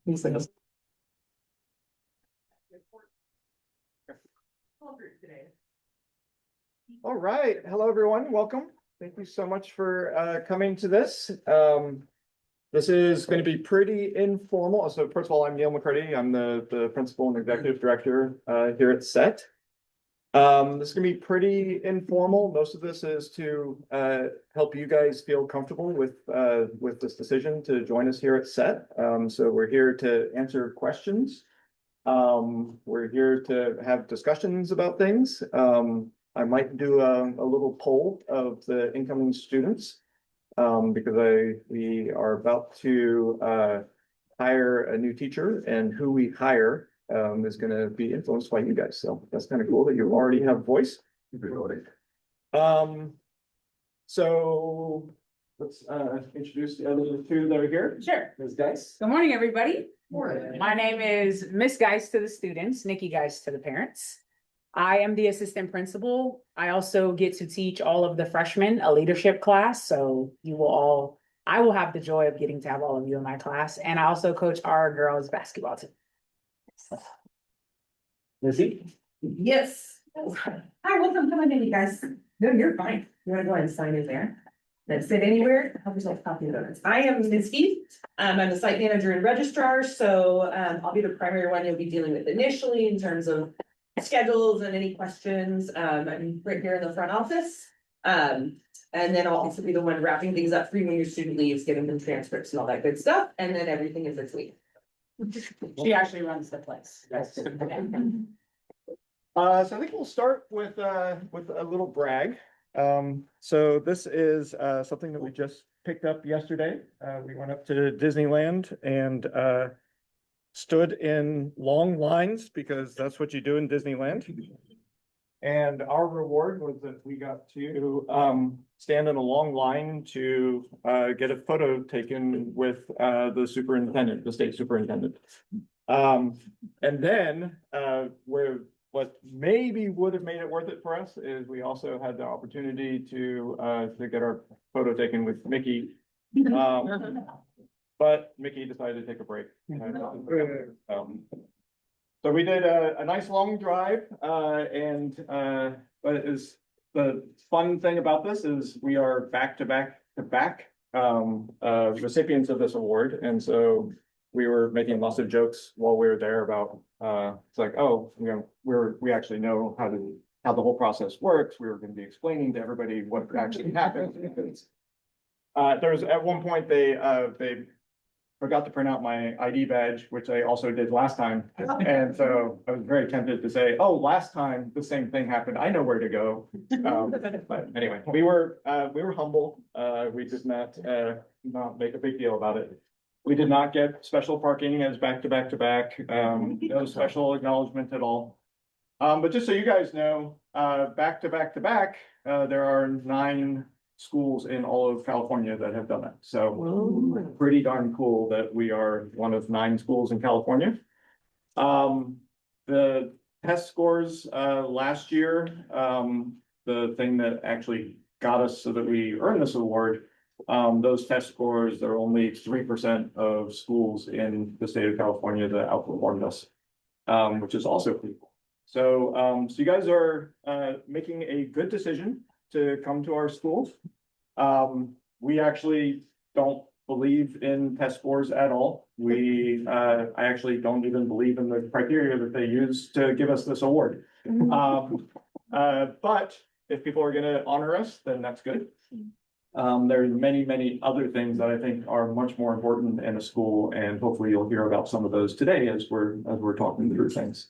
These things. All right. Hello, everyone. Welcome. Thank you so much for coming to this. This is going to be pretty informal. So first of all, I'm Neil McCarty. I'm the principal and executive director here at SET. This is going to be pretty informal. Most of this is to help you guys feel comfortable with this decision to join us here at SET. So we're here to answer questions. We're here to have discussions about things. I might do a little poll of the incoming students because we are about to hire a new teacher, and who we hire is going to be influenced by you guys. So that's kind of cool that you already have voice. So let's introduce the other two that are here. Sure. Ms. Geis. Good morning, everybody. Morning. My name is Miss Geis to the students, Nikki Geis to the parents. I am the assistant principal. I also get to teach all of the freshmen a leadership class. So I will have the joy of getting to have all of you in my class. And I also coach our girls basketball team. Lizzie. Yes. Hi, welcome. Come on in, you guys. No, you're fine. You wanna go ahead and sign in there? Then sit anywhere. Help yourself copy of those. I am Ms. Heath. I'm the site manager and registrar, so I'll be the primary one you'll be dealing with initially in terms of schedules and any questions. I'm right here in the front office. And then I'll also be the one wrapping things up for you when your student leaves, giving them transcripts and all that good stuff, and then everything is this week. She actually runs the place. So I think we'll start with a little brag. So this is something that we just picked up yesterday. We went up to Disneyland and stood in long lines because that's what you do in Disneyland. And our reward was that we got to stand in a long line to get a photo taken with the superintendent, the state superintendent. And then what maybe would have made it worth it for us is we also had the opportunity to get our photo taken with Mickey. But Mickey decided to take a break. So we did a nice long drive, but the fun thing about this is we are back to back recipients of this award, and so we were making lots of jokes while we were there about it's like, oh, we actually know how the whole process works. We were going to be explaining to everybody what actually happened. There was at one point they forgot to print out my ID badge, which I also did last time. And so I was very tempted to say, oh, last time the same thing happened. I know where to go. But anyway, we were humble. We did not make a big deal about it. We did not get special parking as back to back. No special acknowledgement at all. But just so you guys know, back to back, there are 9 schools in all of California that have done that. So pretty darn cool that we are one of 9 schools in California. The test scores last year, the thing that actually got us so that we earned this award, those test scores, there are only 3% of schools in the state of California that outperformed us, which is also pretty cool. So you guys are making a good decision to come to our school. We actually don't believe in test scores at all. I actually don't even believe in the criteria that they use to give us this award. But if people are going to honor us, then that's good. There are many other things that I think are much more important in a school, and hopefully you'll hear about some of those today as we're talking through things.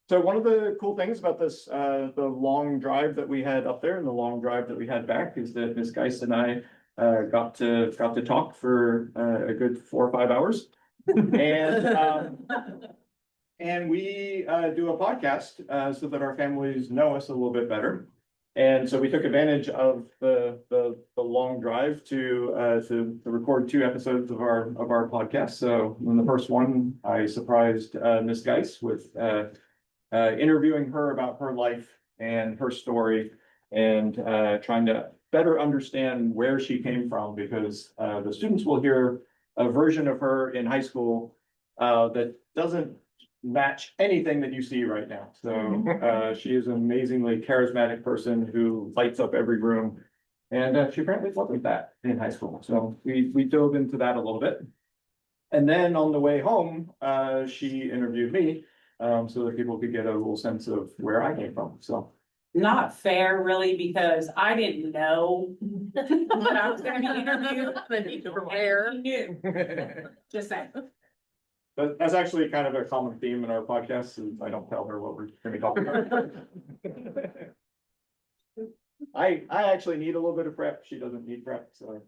So one of the cool things about this, the long drive that we had up there and the long drive that we had back is that Ms. Geis and I got to talk for a good 4 or 5 hours. And we do a podcast so that our families know us a little bit better. And so we took advantage of the long drive to record 2 episodes of our podcast. So in the first one, I surprised Ms. Geis with interviewing her about her life and her story, and trying to better understand where she came from, because the students will hear a version of her in high school that doesn't match anything that you see right now. So she is an amazingly charismatic person who lights up every room. And she apparently wasn't that in high school. So we dove into that a little bit. And then on the way home, she interviewed me so that people could get a little sense of where I came from. So Not fair, really, because I didn't know that I was gonna be interviewed. Then you prepare. He knew, just saying. But that's actually kind of a common theme in our podcast, is I don't tell her what we're gonna be talking about. I actually need a little bit of prep. She doesn't need prep, so.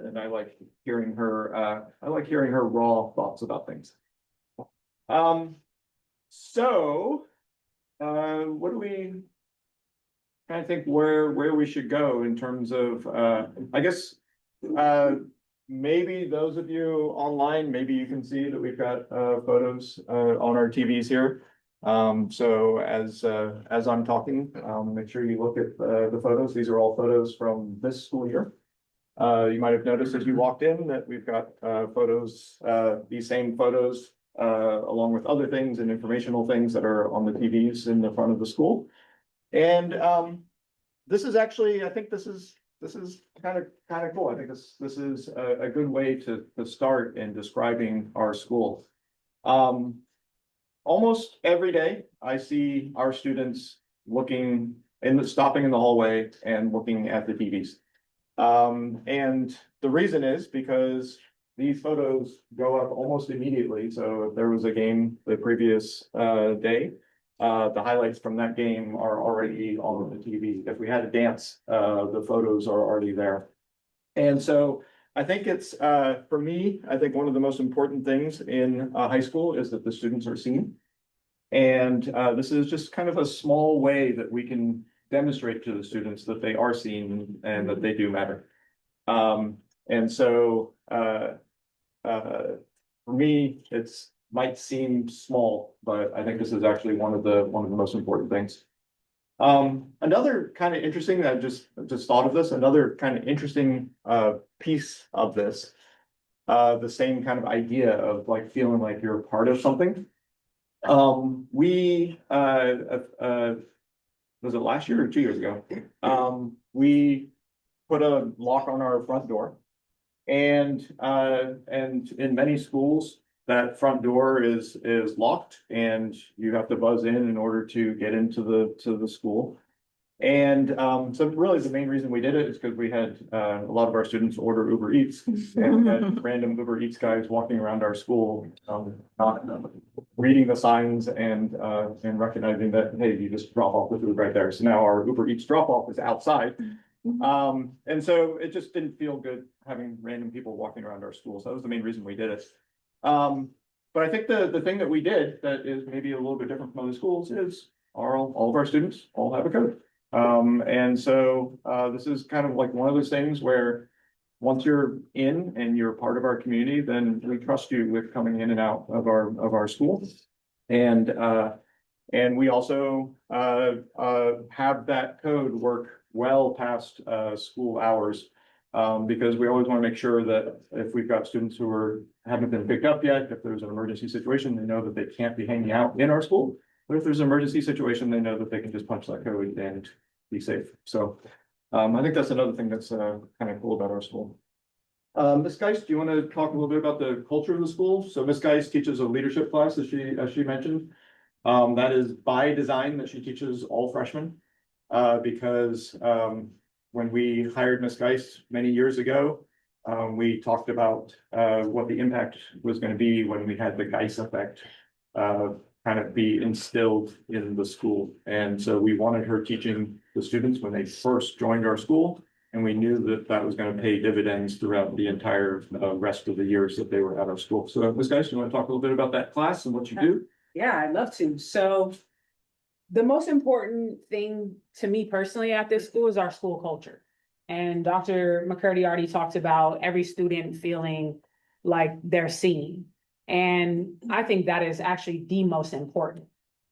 And I like hearing her, raw thoughts about things. So, what do we? Kind of think where we should go in terms of, I guess, maybe those of you online, maybe you can see that we've got photos on our TVs here. So as I'm talking, make sure you look at the photos. These are all photos from this school year. You might have noticed as you walked in that we've got photos, these same photos, along with other things and informational things that are on the TVs in the front of the school. And this is actually, I think this is kind of cool. I think this is a good way to start in describing our school. Almost every day, I see our students stopping in the hallway and looking at the TVs. And the reason is because these photos go up almost immediately. So if there was a game the previous day, the highlights from that game are already on the TV. If we had a dance, the photos are already there. And so I think it's, for me, I think one of the most important things in high school is that the students are seen. And this is just kind of a small way that we can demonstrate to the students that they are seen and that they do matter. And so for me, might seem small, but I think this is actually one of the most important things. Another kind of interesting, I just thought of this, another kind of interesting piece of this, the same kind of idea of like feeling like you're a part of something. We was it last year or 2 years ago? We put a lock on our front door. And in many schools, that front door is locked and you have to buzz in order to get into the school. And so really the main reason we did it is because we had a lot of our students order Uber Eats and had random Uber Eats guys walking around our school, not reading the signs and recognizing that, hey, you just drop off the food right there. So now our Uber Eats drop off is outside. And so it just didn't feel good having random people walking around our school. So that was the main reason we did it. But I think the thing that we did that is maybe a little bit different from other schools is all of our students all have a code. And so this is kind of like one of those things where once you're in and you're part of our community, then we trust you with coming in and out of our school. And we also have that code work well past school hours. Because we always want to make sure that if we've got students who haven't been picked up yet, if there's an emergency situation, they know that they can't be hanging out in our school. But if there's an emergency situation, they know that they can just punch that code and be safe. So I think that's another thing that's kind of cool about our school. Ms. Geist, do you want to talk a little bit about the culture of the school? So Ms. Geist teaches a leadership class, as she mentioned. That is by design that she teaches all freshmen because when we hired Ms. Geist many years ago, we talked about what the impact was going to be when we had the Geist effect kind of be instilled in the school. And so we wanted her teaching the students when they first joined our school. And we knew that that was going to pay dividends throughout the entire rest of the years that they were at our school. So Ms. Geist, you want to talk a little bit about that class and what you do? Yeah, I'd love to. So the most important thing to me personally at this school is our school culture. And Dr. McCurdy already talked about every student feeling like they're seen. And I think that is actually the most important.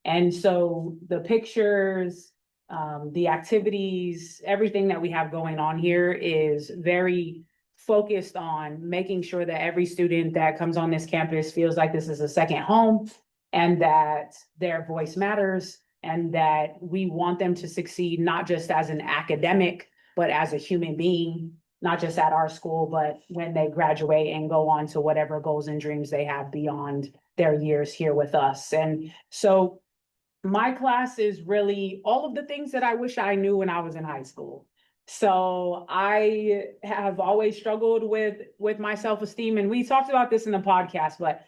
And so the pictures, the activities, everything that we have going on here is very focused on making sure that every student that comes on this campus feels like this is a second home and that their voice matters and that we want them to succeed, not just as an academic, but as a human being, not just at our school, but when they graduate and go on to whatever goals and dreams they have beyond their years here with us. And so my class is really all of the things that I wish I knew when I was in high school. So I have always struggled with my self-esteem, and we talked about this in the podcast, but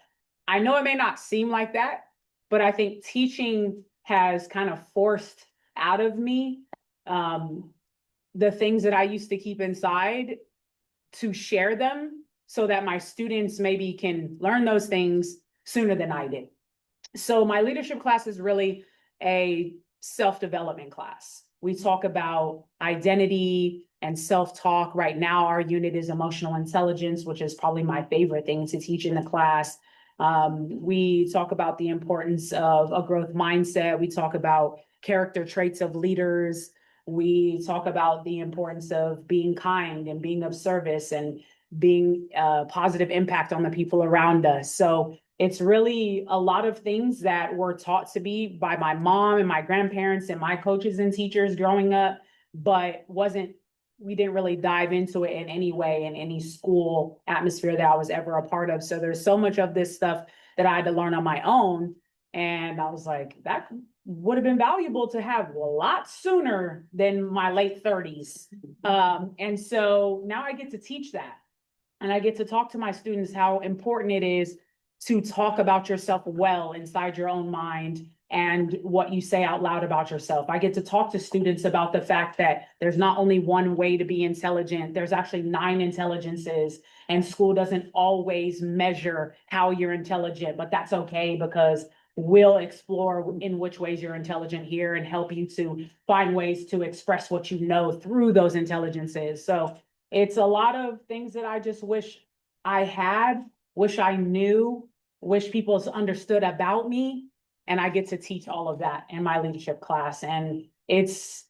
I know it may not seem like that, but I think teaching has kind of forced out of me the things that I used to keep inside to share them so that my students maybe can learn those things sooner than I did. So my leadership class is really a self-development class. We talk about identity and self-talk. Right now, our unit is emotional intelligence, which is probably my favorite thing to teach in the class. We talk about the importance of a growth mindset. We talk about character traits of leaders. We talk about the importance of being kind and being of service and being a positive impact on the people around us. So it's really a lot of things that were taught to me by my mom and my grandparents and my coaches and teachers growing up, but we didn't really dive into it in any way in any school atmosphere that I was ever a part of. So there's so much of this stuff that I had to learn on my own. And I was like, that would have been valuable to have a lot sooner than my late 30s. And so now I get to teach that. And I get to talk to my students how important it is to talk about yourself well inside your own mind and what you say out loud about yourself. I get to talk to students about the fact that there's not only one way to be intelligent, there's actually 9 intelligences, and school doesn't always measure how you're intelligent, but that's okay because we'll explore in which ways you're intelligent here and help you to find ways to express what you know through those intelligences. So it's a lot of things that I just wish I had, wish I knew, wish people understood about me. And I get to teach all of that in my leadership class. And it's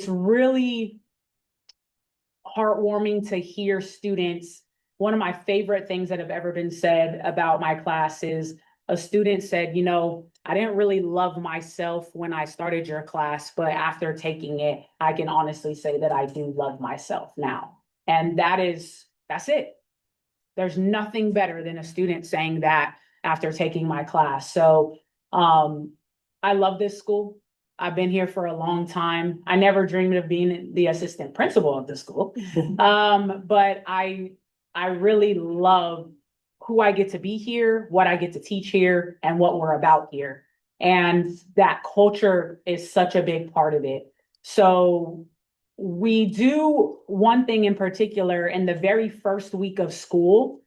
really heartwarming to hear students. One of my favorite things that have ever been said about my class is a student said, you know, I didn't really love myself when I started your class, but after taking it, I can honestly say that I do love myself now. And that's it. There's nothing better than a student saying that after taking my class. So I love this school. I've been here for a long time. I never dreamed of being the assistant principal of the school. But I really love who I get to be here, what I get to teach here, and what we're about here. And that culture is such a big part of it. So we do one thing in particular in the very first week of school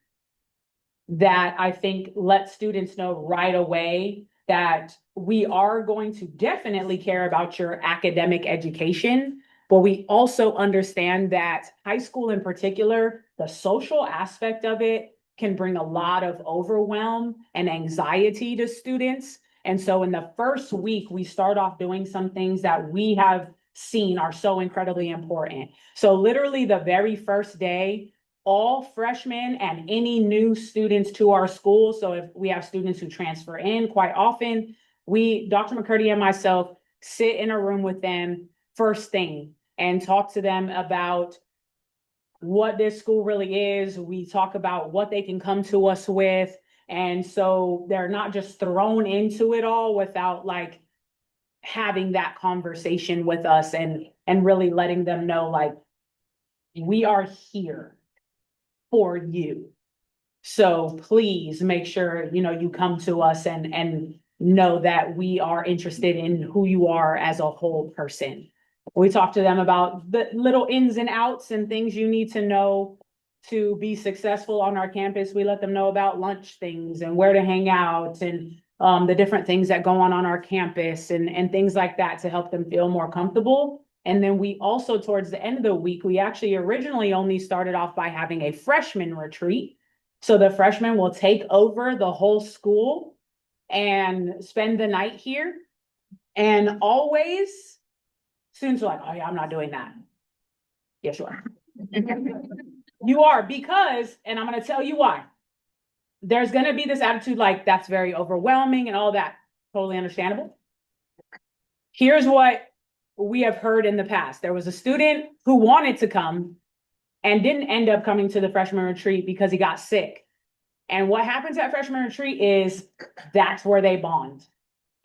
that I think lets students know right away that we are going to definitely care about your academic education, but we also understand that high school in particular, the social aspect of it can bring a lot of overwhelm and anxiety to students. And so in the first week, we start off doing some things that we have seen are so incredibly important. So literally the very first day, all freshmen and any new students to our school. So if we have students who transfer in quite often, Dr. McCurdy and myself sit in a room with them first thing and talk to them about what this school really is. We talk about what they can come to us with. And so they're not just thrown into it all without like having that conversation with us and really letting them know like, we are here for you. So please make sure, you know, you come to us and know that we are interested in who you are as a whole person. We talk to them about the little ins and outs and things you need to know to be successful on our campus. We let them know about lunch things and where to hang out and the different things that go on our campus and things like that to help them feel more comfortable. And then we also, towards the end of the week, we actually originally only started off by having a freshman retreat. So the freshmen will take over the whole school and spend the night here. And always, students are like, oh yeah, I'm not doing that. Yes, you are. You are, because, and I'm gonna tell you why. There's gonna be this attitude like, that's very overwhelming and all that. Totally understandable. Here's what we have heard in the past. There was a student who wanted to come and didn't end up coming to the freshman retreat because he got sick. And what happens at freshman retreat is that's where they bond.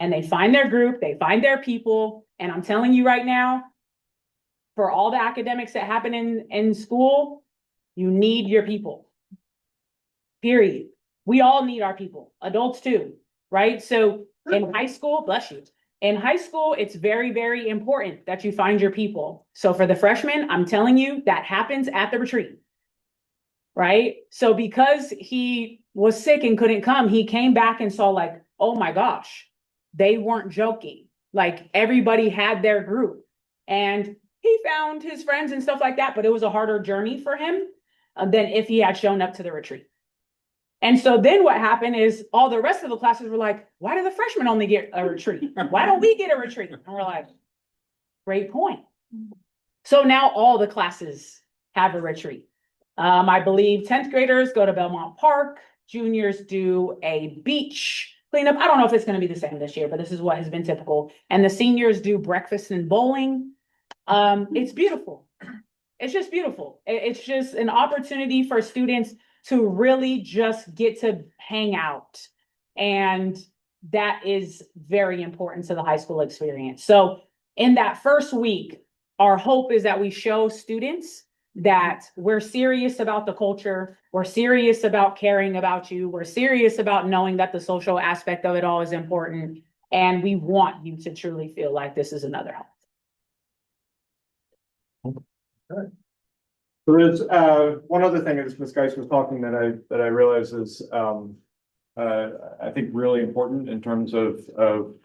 And they find their group, they find their people. And I'm telling you right now, for all the academics that happen in school, you need your people. Period. We all need our people, adults too, right? So in high school, bless you. In high school, it's very, very important that you find your people. So for the freshmen, I'm telling you, that happens at the retreat. Right? So because he was sick and couldn't come, he came back and saw like, oh my gosh, they weren't joking. Like everybody had their group and he found his friends and stuff like that, but it was a harder journey for him than if he had shown up to the retreat. And so then what happened is all the rest of the classes were like, why do the freshmen only get a retreat? Why don't we get a retreat? And we're like, great point. So now all the classes have a retreat. I believe 10th graders go to Belmont Park, juniors do a beach cleanup. I don't know if it's going to be the same this year, but this is what has been typical. And the seniors do breakfast and bowling. It's beautiful. It's just beautiful. It's just an opportunity for students to really just get to hang out. And that is very important to the high school experience. So in that first week, our hope is that we show students that we're serious about the culture, we're serious about caring about you, we're serious about knowing that the social aspect of it all is important, and we want you to truly feel like this is another home. So there's one other thing as Ms. Geis was talking that I realized is I think really important in terms of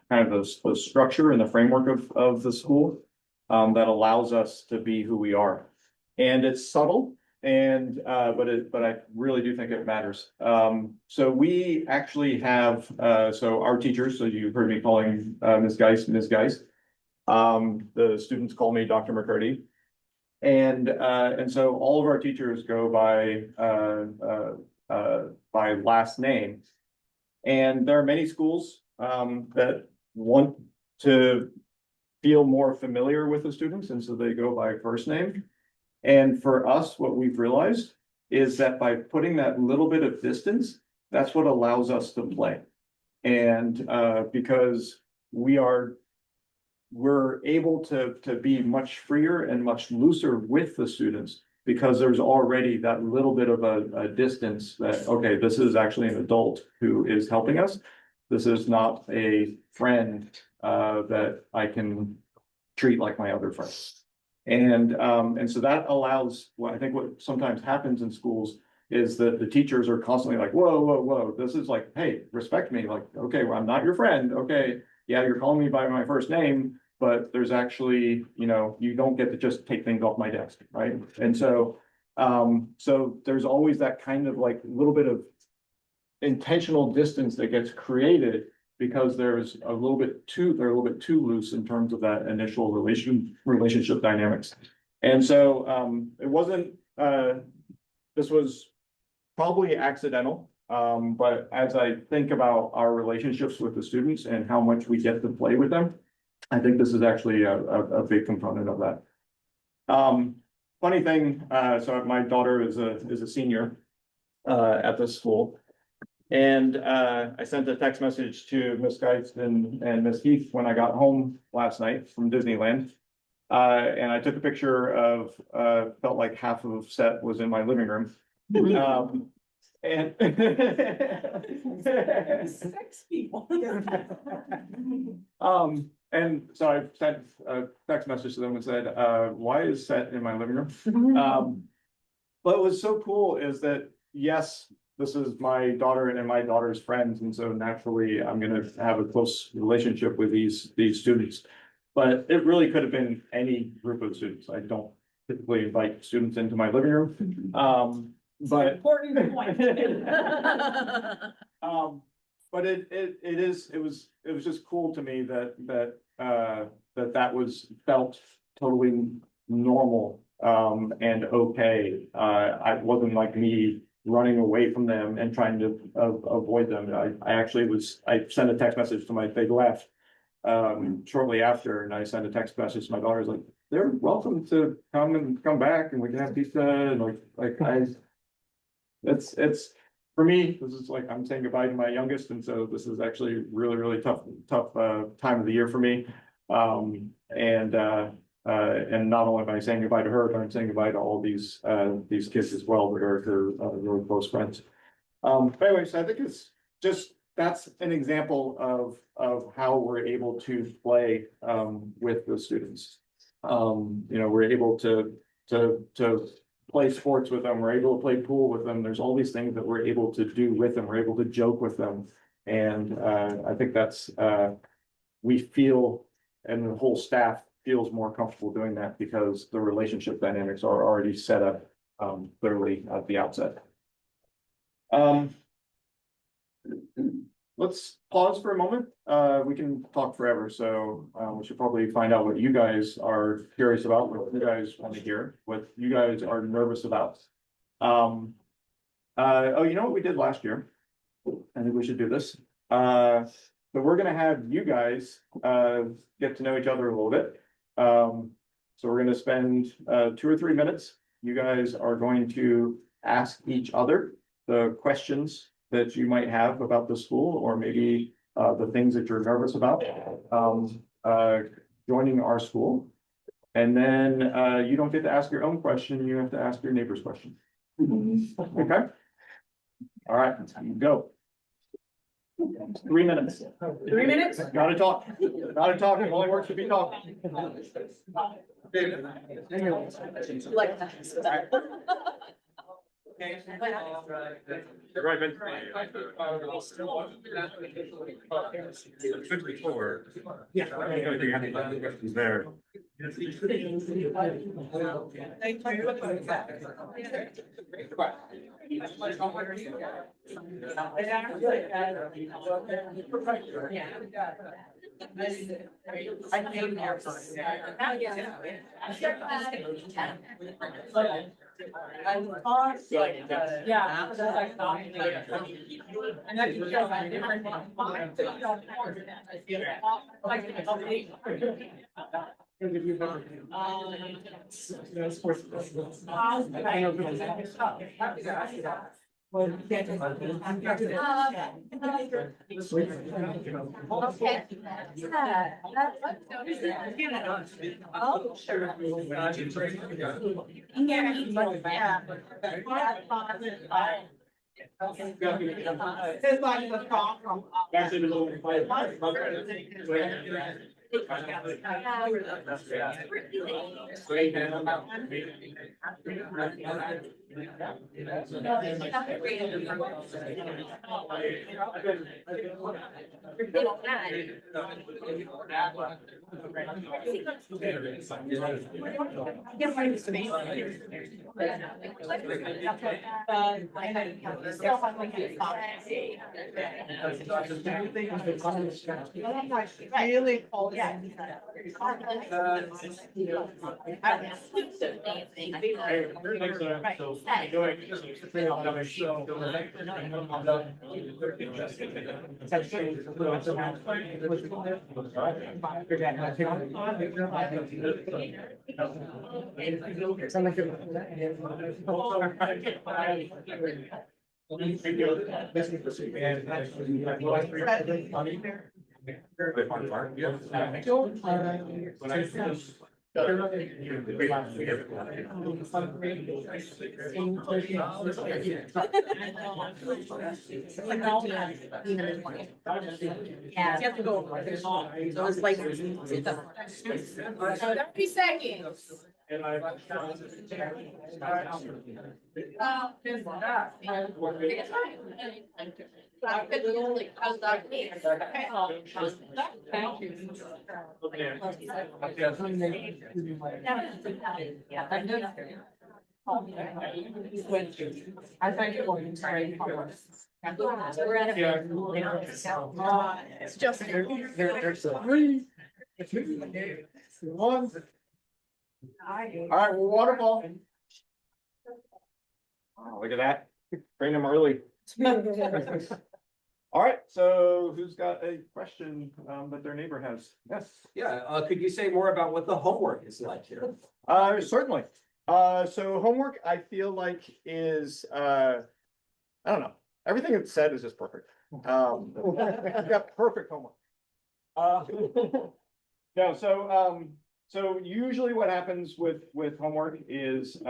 kind of the structure and the framework of the school that allows us to be who we are. And it's subtle and but I really do think it matters. So we actually have so our teachers, so you've heard me calling Ms. Geis. The students call me Dr. McCurdy. And so all of our teachers go by last name. And there are many schools that want to feel more familiar with the students, and so they go by first name. And for us, what we've realized is that by putting that little bit of distance, that's what allows us to play. And because we're able to be much freer and much looser with the students because there's already that little bit of a distance that, okay, this is actually an adult who is helping us. This is not a friend that I can treat like my other friends. And so that allows, well, I think what sometimes happens in schools is that the teachers are constantly like, whoa, this is like, hey, respect me. Like, okay, well, I'm not your friend. Okay, yeah, you're calling me by my first name, but there's actually, you don't get to just take things off my desk, right? And so, so there's always that kind of like little bit of intentional distance that gets created because there's they're a little bit too loose in terms of that initial relationship dynamics. And so it wasn't this was probably accidental. But as I think about our relationships with the students and how much we get to play with them, I think this is actually a big component of that. Funny thing, so my daughter is a senior at this school. And I sent a text message to Ms. Geis and Ms. Heath when I got home last night from Disneyland. And I took a picture of felt like half of set was in my living room. And Sex people. And so I sent a text message to them and said, why is set in my living room? What was so cool is that, yes, this is my daughter and my daughter's friends. And so naturally I'm going to have a close relationship with these students, but it really could have been any group of students. I don't typically invite students into my living room. But Important point. But it was just cool to me that was felt totally normal and okay. I wasn't like me running away from them and trying to avoid them. I actually I sent a text message to they left shortly after, and I sent a text message to my daughters like, they're welcome to come back and we can have pizza and it's for me, this is like, I'm saying goodbye to my youngest, and so this is actually really tough time of the year for me. And not only am I saying goodbye to her, but I'm saying goodbye to all these kids as well that are her really close friends. But anyways, I think it's just, that's an example of how we're able to play with the students. We're able to play sports with them, we're able to play pool with them. There's all these things that we're able to do with them, we're able to joke with them. And I think that's we feel, and the whole staff feels more comfortable doing that because the relationship dynamics are already set up clearly at the outset. Let's pause for a moment. We can talk forever, so we should probably find out what you guys are curious about, what you guys want to hear, what you guys are nervous about. Oh, you know what we did last year? I think we should do this. So we're gonna have you guys get to know each other a little bit. So we're gonna spend 2 or 3 minutes. You guys are going to ask each other the questions that you might have about the school, or maybe the things that you're nervous about joining our school. And then you don't get to ask your own question, you have to ask your neighbor's question. Okay? All right, go. 3 minutes. 3 minutes? Gotta talk. Gotta talk. It only works if you talk. Like that. Right, Ben. There. Yeah. And then you feel like different. Oh, sure. It's like the call from. Really cold. Yeah. Yeah. You have to go. So it's like. 30 seconds. I think it will be very hard. It's just. There's 3, 2, 1. All right, well, waterfall. Oh, look at that. Bring them early. All right, so who's got a question that their neighbor has? Yes. Yeah, could you say more about what the homework is like here? Certainly. So homework, I feel like is, I don't know, everything it's said is just perfect. You've got perfect homework. No, so usually what happens with homework is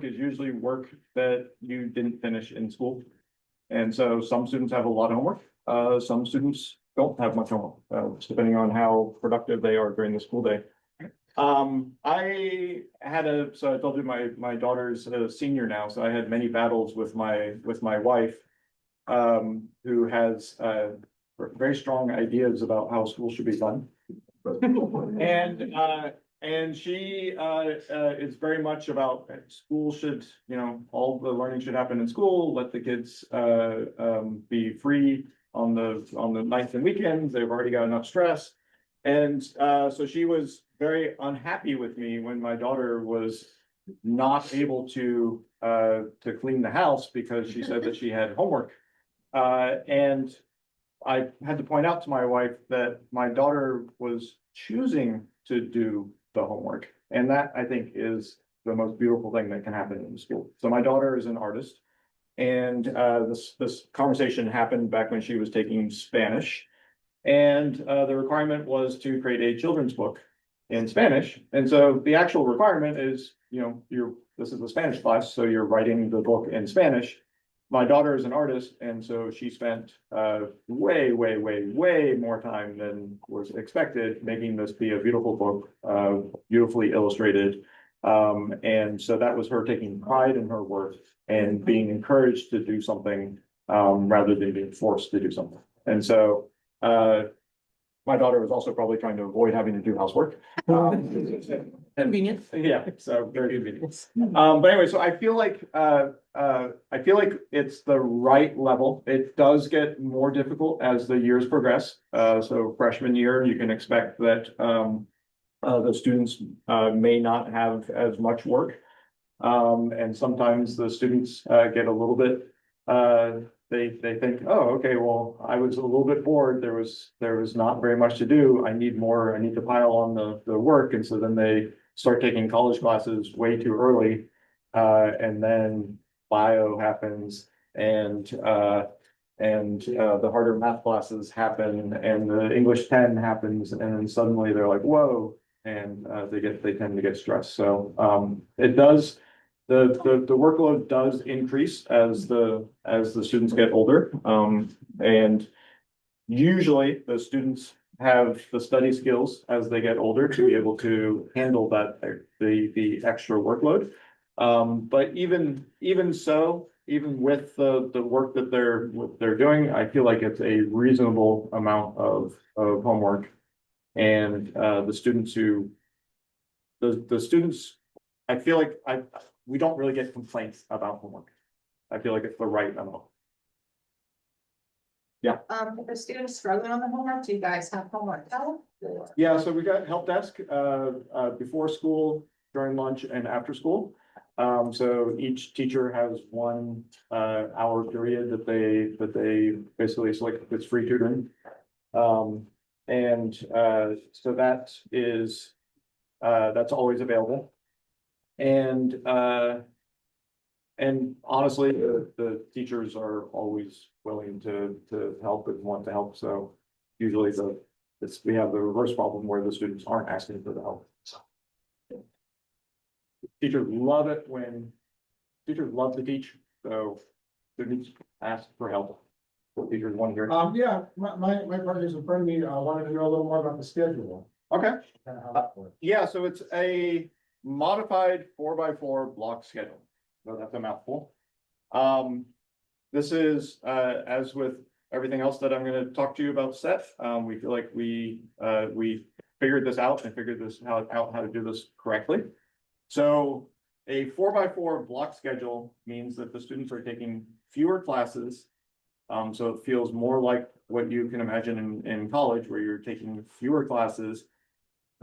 usually work that you didn't finish in school. And so some students have a lot of homework, some students don't have much homework, depending on how productive they are during the school day. So I told you my daughter's a senior now, so I had many battles with my wife, who has very strong ideas about how school should be done. And she is very much about school should, all the learning should happen in school, let the kids be free on the nights and weekends, they've already got enough stress. And so she was very unhappy with me when my daughter was not able to clean the house because she said that she had homework. And I had to point out to my wife that my daughter was choosing to do the homework. And that, I think, is the most beautiful thing that can happen in the school. So my daughter is an artist. And this conversation happened back when she was taking Spanish. And the requirement was to create a children's book in Spanish. And so the actual requirement is, this is the Spanish class, so you're writing the book in Spanish. My daughter is an artist, and so she spent way more time than was expected making this be a beautiful book, beautifully illustrated. And so that was her taking pride in her work and being encouraged to do something rather than being forced to do something. And so my daughter was also probably trying to avoid having to do housework. Convenient. Yeah, so very convenient. But anyway, so I feel like it's the right level. It does get more difficult as the years progress. So freshman year, you can expect that the students may not have as much work. And sometimes the students get a little bit they think, oh, okay, well, I was a little bit bored. There was not very much to do. I need to pile on the work. And so then they start taking college classes way too early. And then bio happens and the harder math classes happen and the English 10 happens. And then suddenly they're like, whoa, and they tend to get stressed. So it does. The workload does increase as the students get older. And usually the students have the study skills as they get older to be able to handle that, the extra workload. But even so, even with the work that they're doing, I feel like it's a reasonable amount of homework. And the students, I feel like we don't really get complaints about homework. I feel like it's the right amount. If the students struggling on the homework, do you guys have homework help? Yeah, so we got help desk before school, during lunch, and after school. So each teacher has 1 hour period that they basically, it's like it's free tutoring. And so that is that's always available. And honestly, the teachers are always willing to help and want to help. So usually we have the reverse problem where the students aren't asking for the help. So teachers love it when teachers love to teach. So students ask for help. What teachers want to hear. Yeah, my partners in front of me, wanted to know a little more about the schedule. Okay. Kind of how that works. Yeah, so it's a modified 4x4 block schedule. So that's a mouthful. This is, as with everything else that I'm gonna talk to you about set, we feel like we figured this out and figured this out how to do this correctly. So a 4x4 block schedule means that the students are taking fewer classes. So it feels more like what you can imagine in college where you're taking fewer classes.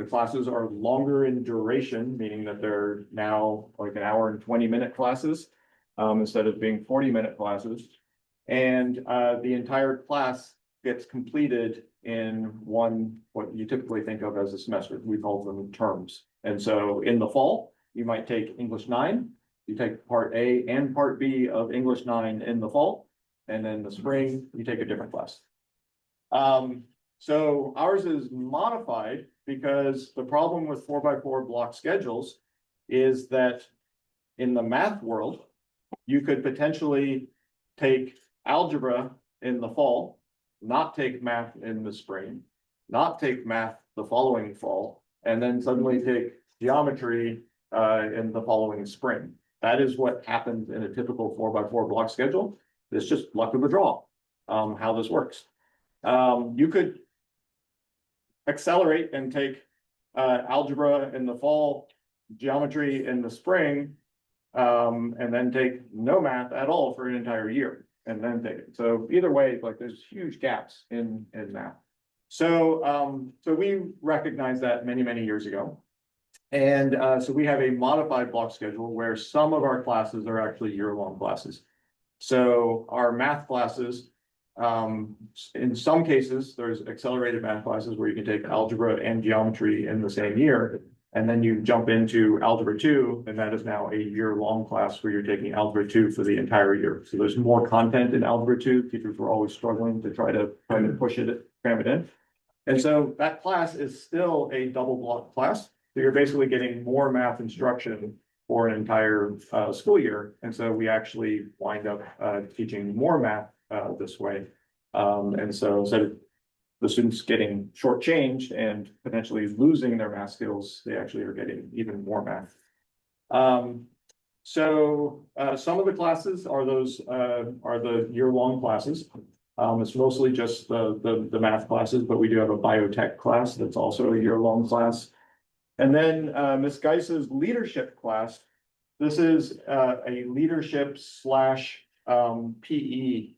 The classes are longer in duration, meaning that they're now like an hour and 20-minute classes, instead of being 40-minute classes. And the entire class gets completed in one, what you typically think of as a semester. We call them terms. And so in the fall, you might take English 9. You take part A and part B of English 9 in the fall. And then the spring, you take a different class. So ours is modified because the problem with 4x4 block schedules is that in the math world, you could potentially take algebra in the fall, not take math in the spring, not take math the following fall, and then suddenly take geometry in the following spring. That is what happens in a typical 4x4 block schedule. It's just luck of the draw, how this works. You could accelerate and take algebra in the fall, geometry in the spring, and then take no math at all for an entire year, and then take it. So either way, like there's huge gaps in math. So so we recognized that many years ago. And so we have a modified block schedule where some of our classes are actually year-long classes. So our math classes, in some cases, there's accelerated math classes where you can take algebra and geometry in the same year. And then you jump into Algebra 2, and that is now a year-long class where you're taking Algebra 2 for the entire year. So there's more content in Algebra 2. Teachers were always struggling to try to push it, cram it in. And so that class is still a double block class. So you're basically getting more math instruction for an entire school year. And so we actually wind up teaching more math this way. And so instead of the students getting shortchanged and potentially losing their math skills, they actually are getting even more math. So some of the classes are the year-long classes. It's mostly just the math classes, but we do have a biotech class that's also a year-long class. And then Ms. Geis's leadership class. This is a leadership slash PE.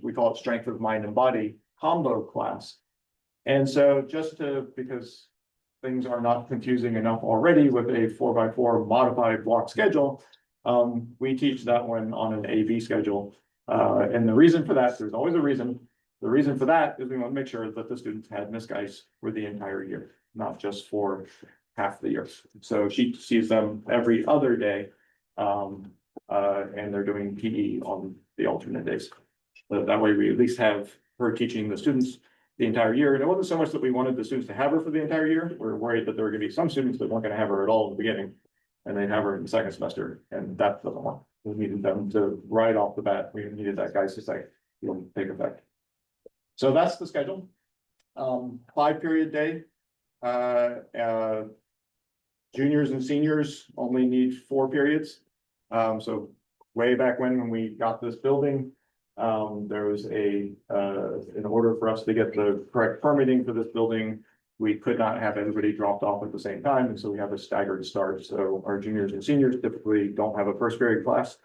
We call it strength of mind and body combo class. And so because things are not confusing enough already with a 4x4 modified block schedule, we teach that one on an AB schedule. And the reason for that, there's always a reason. The reason for that is we want to make sure that the students had Ms. Geis for the entire year, not just for half the year. So she sees them every other day, and they're doing PE on the alternate days. But that way we at least have her teaching the students the entire year. And it wasn't so much that we wanted the students to have her for the entire year. We were worried that there were going to be some students that weren't going to have her at all in the beginning, and they'd have her in the second semester, and that doesn't work. We needed them to right off the bat. We needed that guys to say, you'll take effect. So that's the schedule. 5-period day. Juniors and seniors only need 4 periods. So way back when we got this building, there was in order for us to get the correct permitting for this building, we could not have everybody dropped off at the same time, and so we have a staggered start. So our juniors and seniors typically don't have a first period class.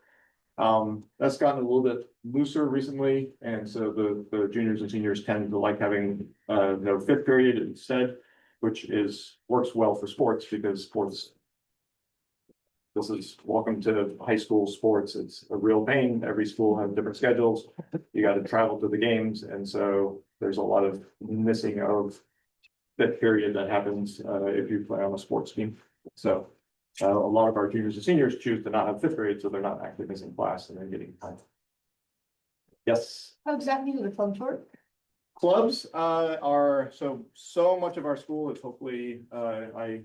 That's gotten a little bit looser recently, and so the juniors and seniors tend to like having no 5th period instead, which works well for sports, because sports, this is welcome to high school sports. It's a real pain. Every school has different schedules. You got to travel to the games, and so there's a lot of missing of 5th period that happens if you play on a sports team. So a lot of our juniors and seniors choose to not have 5th period, so they're not actually missing class and they're getting time. Yes. How exactly do the clubs work? Clubs are so much of our school is, hopefully I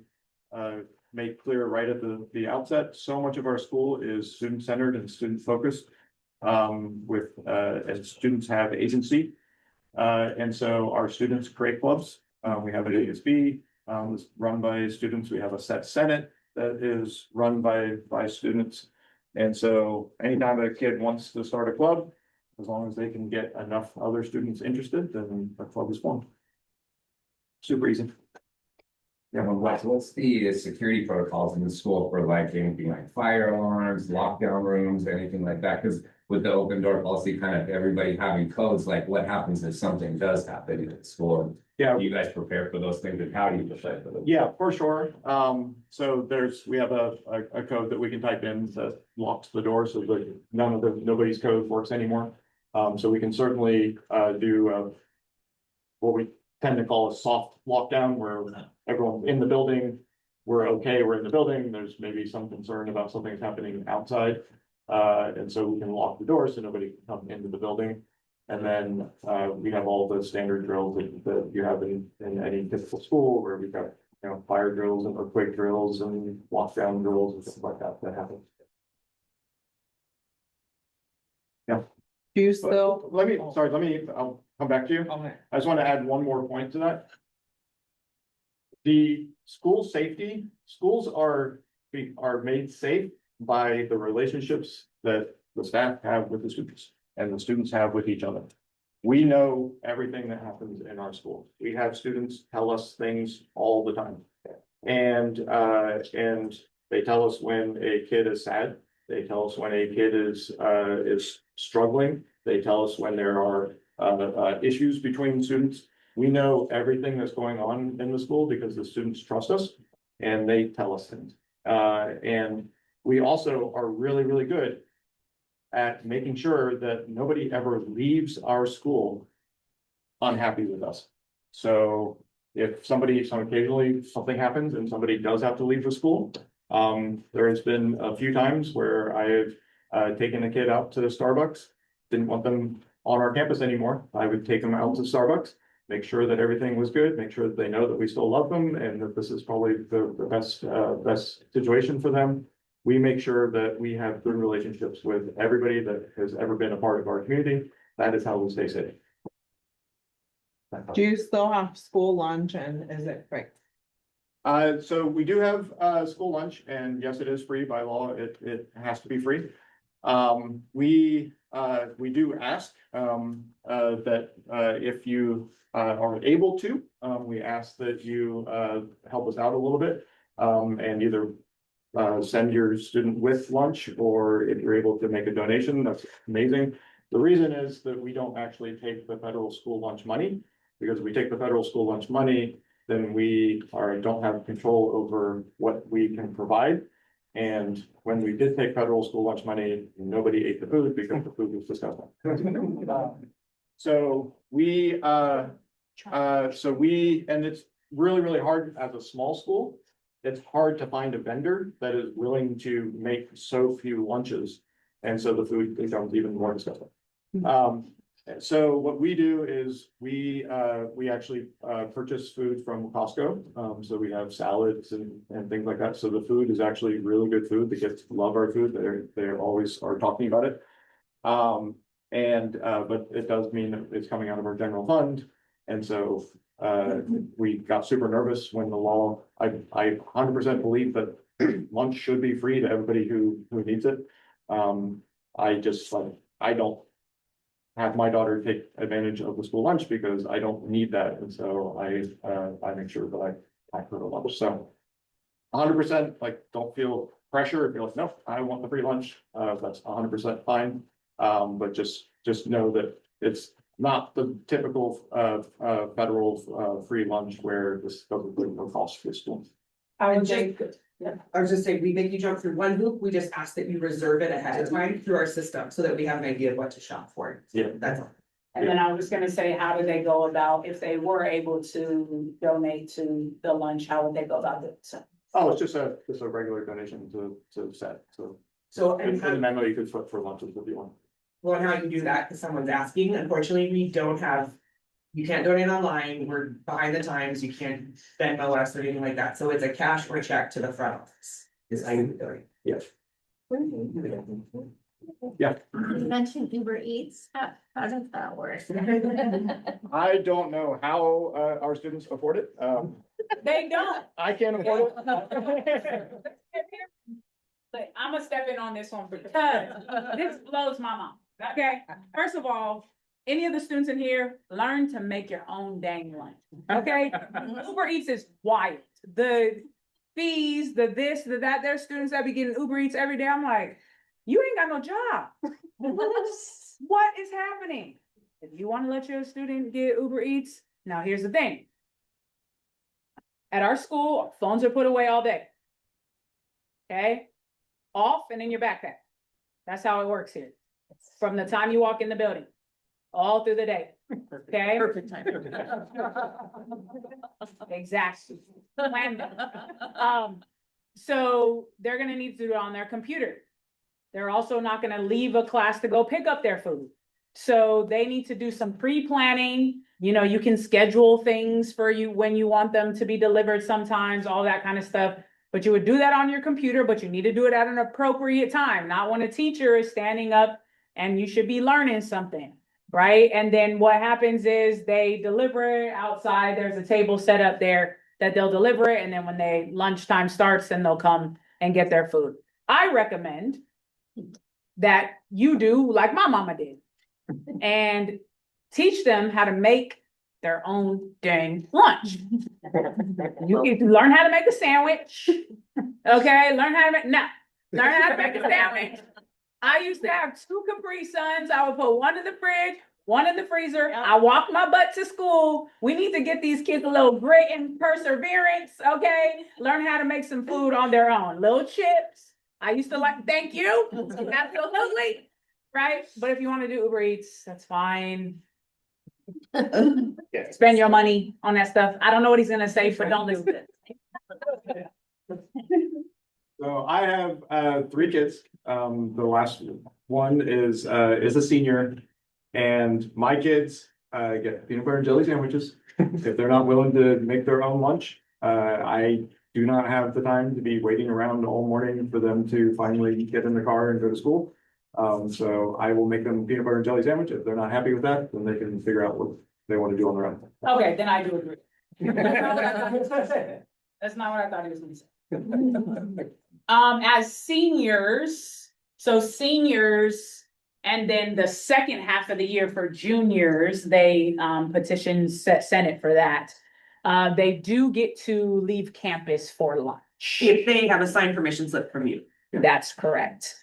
make clear right at the outset, so much of our school is student-centered and student-focused, and students have agency. And so our students create clubs. We have an ASB that's run by students. We have a set senate that is run by students. And so anytime a kid wants to start a club, as long as they can get enough other students interested, then a club is formed. Super easy. Yeah, well, what's the security protocols in the school for like anything like fire alarms, lockdown rooms, anything like that? Because with the open door policy, kind of everybody having codes, like what happens if something does happen at school? Yeah, Do you guys prepare for those things and how do you prepare for them? yeah, for sure. So we have a code that we can type in that locks the door so that nobody's code works anymore. So we can certainly, do, what we tend to call a soft lockdown where everyone in the building, we're okay, we're in the building, there's maybe some concern about something happening outside. And so we can lock the door so nobody can come into the building. And then, we have all the standard drills that you have in any typical school where we've got, fire drills and earthquake drills and lockdown drills and stuff like that happen. Do you still? I'll come back to you. Okay. I just want to add one more point to that. The school safety, schools are made safe by the relationships that the staff have with the students and the students have with each other. We know everything that happens in our school. We have students tell us things all the time. And they tell us when a kid is sad. They tell us when a kid is struggling. They tell us when there are issues between students. We know everything that's going on in the school because the students trust us and they tell us things. And we also are really, really good at making sure that nobody ever leaves our school unhappy with us. So if occasionally something happens and somebody does have to leave the school, there has been a few times where I have taken a kid out to Starbucks, didn't want them on our campus anymore. I would take them out to Starbucks, make sure that everything was good, make sure that they know that we still love them and that this is probably the best situation for them. We make sure that we have good relationships with everybody that has ever been a part of our community. That is how we stay safe. Do you still have school lunch and is it free? So we do have, school lunch and yes, it is free by law. It has to be free. We do ask, that, if you, are able to, we ask that you, help us out a little bit. And either, send your student with lunch, or if you're able to make a donation, that's amazing. The reason is that we don't actually take the federal school lunch money, because we take the federal school lunch money, then we don't have control over what we can provide. And when we did take federal school lunch money, nobody ate the food because the food was disgusting. And it's really, really hard as a small school. It's hard to find a vendor that is willing to make so few lunches. And so the food becomes even more disgusting. So what we do is we actually purchase food from Costco. So we have salads and things like that. So the food is actually really good food. The kids love our food. They always are talking about it. But it does mean that it's coming out of our general fund. And so we got super nervous when the law, I 100% believe that lunch should be free to everybody who needs it. I don't have my daughter take advantage of the school lunch because I don't need that. And so I make sure that I pack her the lunch. So 100%, like, don't feel pressure. If you're like, no, I want the free lunch, that's 100% fine. But just know that it's not the typical federal free lunch where this doesn't bring no cost for the school. I was just saying, we make you jump through one hoop, we just ask that you reserve it ahead of time through our system, so that we have an idea of what to shop for. Yeah. That's all. And then I was gonna say, how do they go about, if they were able to donate to the lunch, how would they go about it? So. Oh, it's just a regular donation to set, so. So, In and the memo, you could put for lunches if you want. well, and how you do that, because someone's asking, unfortunately, we don't have. You can't donate online, we're behind the times, you can't Venmo us or anything like that, so it's a cash or check to the front office. Is how you do it. Yes. You mentioned Uber Eats, how does that work? I don't know how our students afford it. They don't. I can't afford it. But I'm gonna step in on this one because this blows my mind. Okay, first of all, any of the students in here, learn to make your own dang lunch. Okay, Uber Eats is wild. The fees, the this, the that. There's students that be getting Uber Eats every day. I'm like, you ain't got no job. What is happening? If you want to let your student get Uber Eats, now here's the thing. At our school, phones are put away all day. Okay? Off and in your backpack. That's how it works here. From the time you walk in the building, all through the day. Okay? Perfect time. Exactly. Planned it. So they're gonna need to do it on their computer. They're also not gonna leave a class to go pick up their food. So they need to do some pre-planning. You know, you can schedule things for you when you want them to be delivered sometimes, all that kind of stuff. But you would do that on your computer, but you need to do it at an appropriate time, not when a teacher is standing up and you should be learning something, right? And then what happens is they deliver it outside. There's a table set up there that they'll deliver it. And then when they lunchtime starts, then they'll come and get their food. I recommend that you do like my mama did and teach them how to make their own dang lunch. You can learn how to make a sandwich. Okay, learn how to make, learn how to make a sandwich. I used to have 2 Capri Suns. I would put one in the fridge, one in the freezer. I walked my butt to school. We need to get these kids a little grit and perseverance, okay? Learn how to make some food on their own. Little chips. I used to like, thank you. Absolutely. Right? But if you want to do Uber Eats, that's fine. Spend your money on that stuff. I don't know what he's gonna say, but don't listen. So I have 3 kids. The last one is a senior. And my kids get peanut butter and jelly sandwiches. If they're not willing to make their own lunch, I do not have the time to be waiting around all morning for them to finally get in the car and go to school. So I will make them peanut butter and jelly sandwich. If they're not happy with that, then they can figure out what they want to do on their own. Okay, then I do agree. That's not what I thought he was gonna say. As seniors, so seniors, and then the second half of the year for juniors, they petitioned Senate for that. They do get to leave campus for lunch. If they have a signed permission slip from you. That's correct.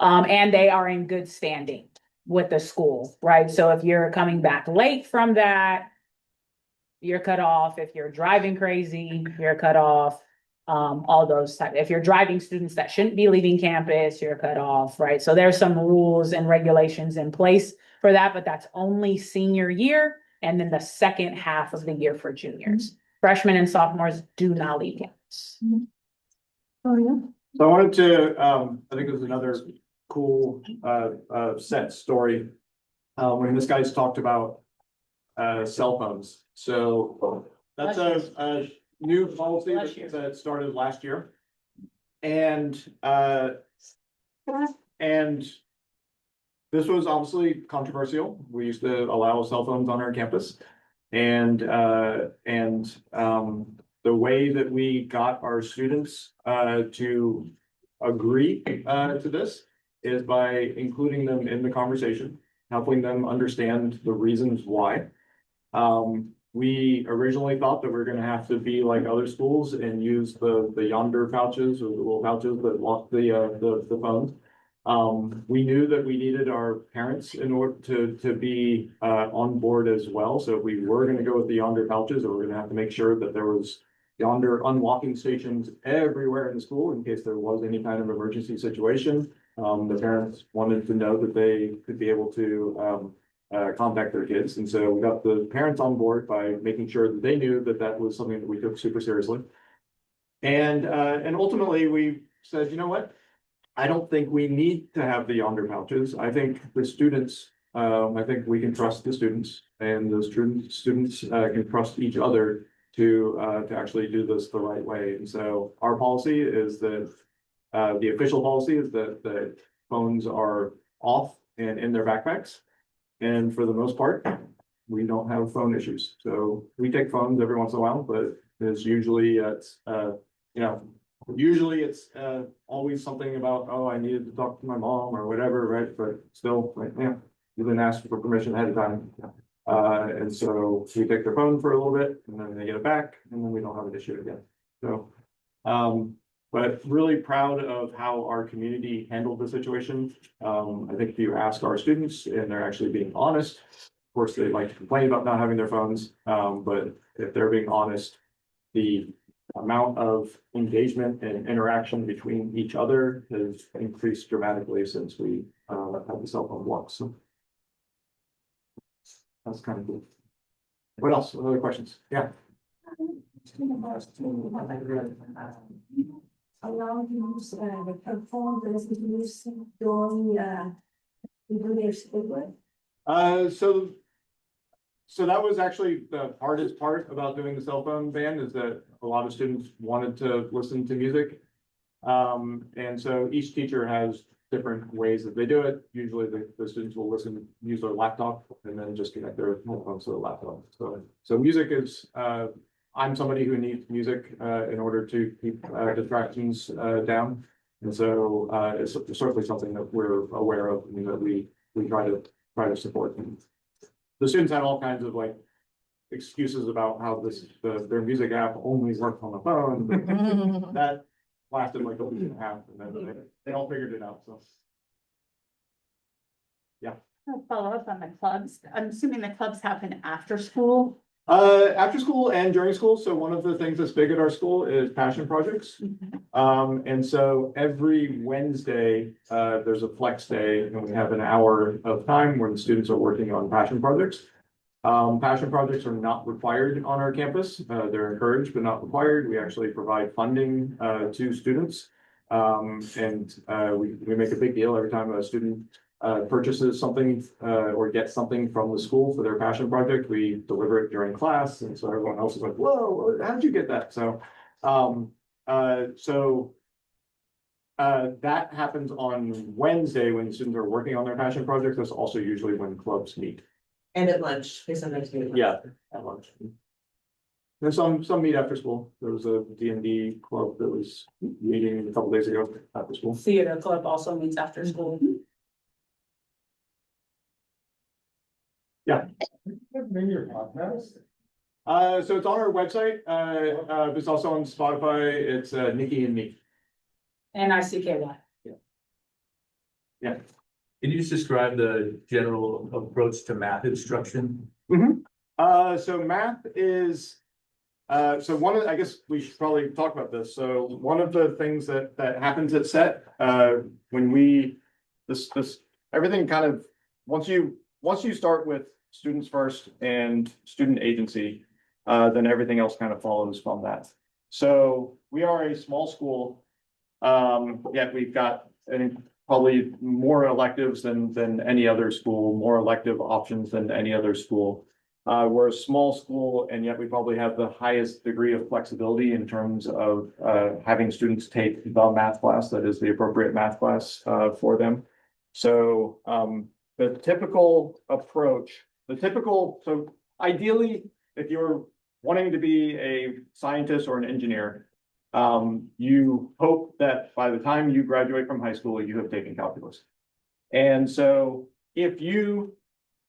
And they are in good standing with the school, right? So if you're coming back late from that, you're cut off. If you're driving crazy, you're cut off. All those types. If you're driving students that shouldn't be leaving campus, you're cut off, right? So there's some rules and regulations in place for that, but that's only senior year. And then the second half of the year for juniors. Freshmen and sophomores do not leave campus. Oh, yeah. So I wanted to, I think it was another cool, set story. When this guy's talked about, cell phones. So that's a new policy that started last year. And this was obviously controversial. We used to allow cell phones on our campus. And the way that we got our students to agree to this is by including them in the conversation, helping them understand the reasons why. We originally thought that we were gonna have to be like other schools and use the Yonder pouches or the little pouches that lock the phones. We knew that we needed our parents in order to be on board as well. So if we were gonna go with the Yonder pouches, we were gonna have to make sure that there was Yonder unlocking stations everywhere in the school in case there was any kind of emergency situation. The parents wanted to know that they could be able to contact their kids. And so we got the parents on board by making sure that they knew that that was something that we took super seriously. And ultimately we said, you know what? I don't think we need to have the Yonder pouches. I think the students, I think we can trust the students, and the students can trust each other to actually do this the right way. And so our policy is that the official policy is that the phones are off and in their backpacks. And for the most part, we don't have phone issues. So we take phones every once in a while, but it's usually usually it's always something about, oh, I needed to talk to my mom or whatever, right? But still, like, yeah, you didn't ask for permission ahead of time. And so we take their phone for a little bit and then they get it back and then we don't have an issue again. So but really proud of how our community handled the situation. I think if you ask our students and they're actually being honest, of course, they like to complain about not having their phones, but if they're being honest, the amount of engagement and interaction between each other has increased dramatically since we had the cell phone block, so. That's kind of cool. What else? What other questions? Yeah. Allow use, perform the use during, their schoolwork. So that was actually the hardest part about doing the cell phone ban is that a lot of students wanted to listen to music. And so each teacher has different ways that they do it. Usually the students will use their laptop and then just connect their phones to the laptop. So music is, I'm somebody who needs music in order to keep distractions down. And so it's certainly something that we're aware of and that we try to support. The students had all kinds of like excuses about how their music app only worked on the phone. That lasted like a week and a half, and then they all figured it out, so. I'll follow up on the clubs. I'm assuming the clubs happen after school. After school and during school, so one of the things that's big at our school is passion projects. And so every Wednesday, there's a flex day, and we have an hour of time where the students are working on passion projects. Passion projects are not required on our campus. They're encouraged but not required. We actually provide funding to students. And we make a big deal every time a student purchases something or gets something from the school for their passion project. We deliver it during class, and so everyone else is like, "Whoa, how did you get that?" So that happens on Wednesday when the students are working on their passion projects. That's also usually when clubs meet. And at lunch, they sometimes do. Yeah, at lunch. And some meet after school. There was a D&D club that was meeting a couple days ago after school. Theater club also meets after school. Yeah. Maybe your podcast. So it's on our website. It's also on Spotify. It's Nikki and Me. NICKY. Yeah. Can you just describe the general approach to math instruction? So math is, so one of, I guess we should probably talk about this. So one of the things that happens at SET, when everything kind of, once you start with students first and student agency, then everything else kind of follows from that. So we are a small school, yet we've got probably more electives than any other school, more elective options than any other school. We're a small school, and yet we probably have the highest degree of flexibility in terms of having students take the math class that is the appropriate math class for them. So the typical approach, so ideally, if you're wanting to be a scientist or an engineer, you hope that by the time you graduate from high school, you have taken calculus. And so if you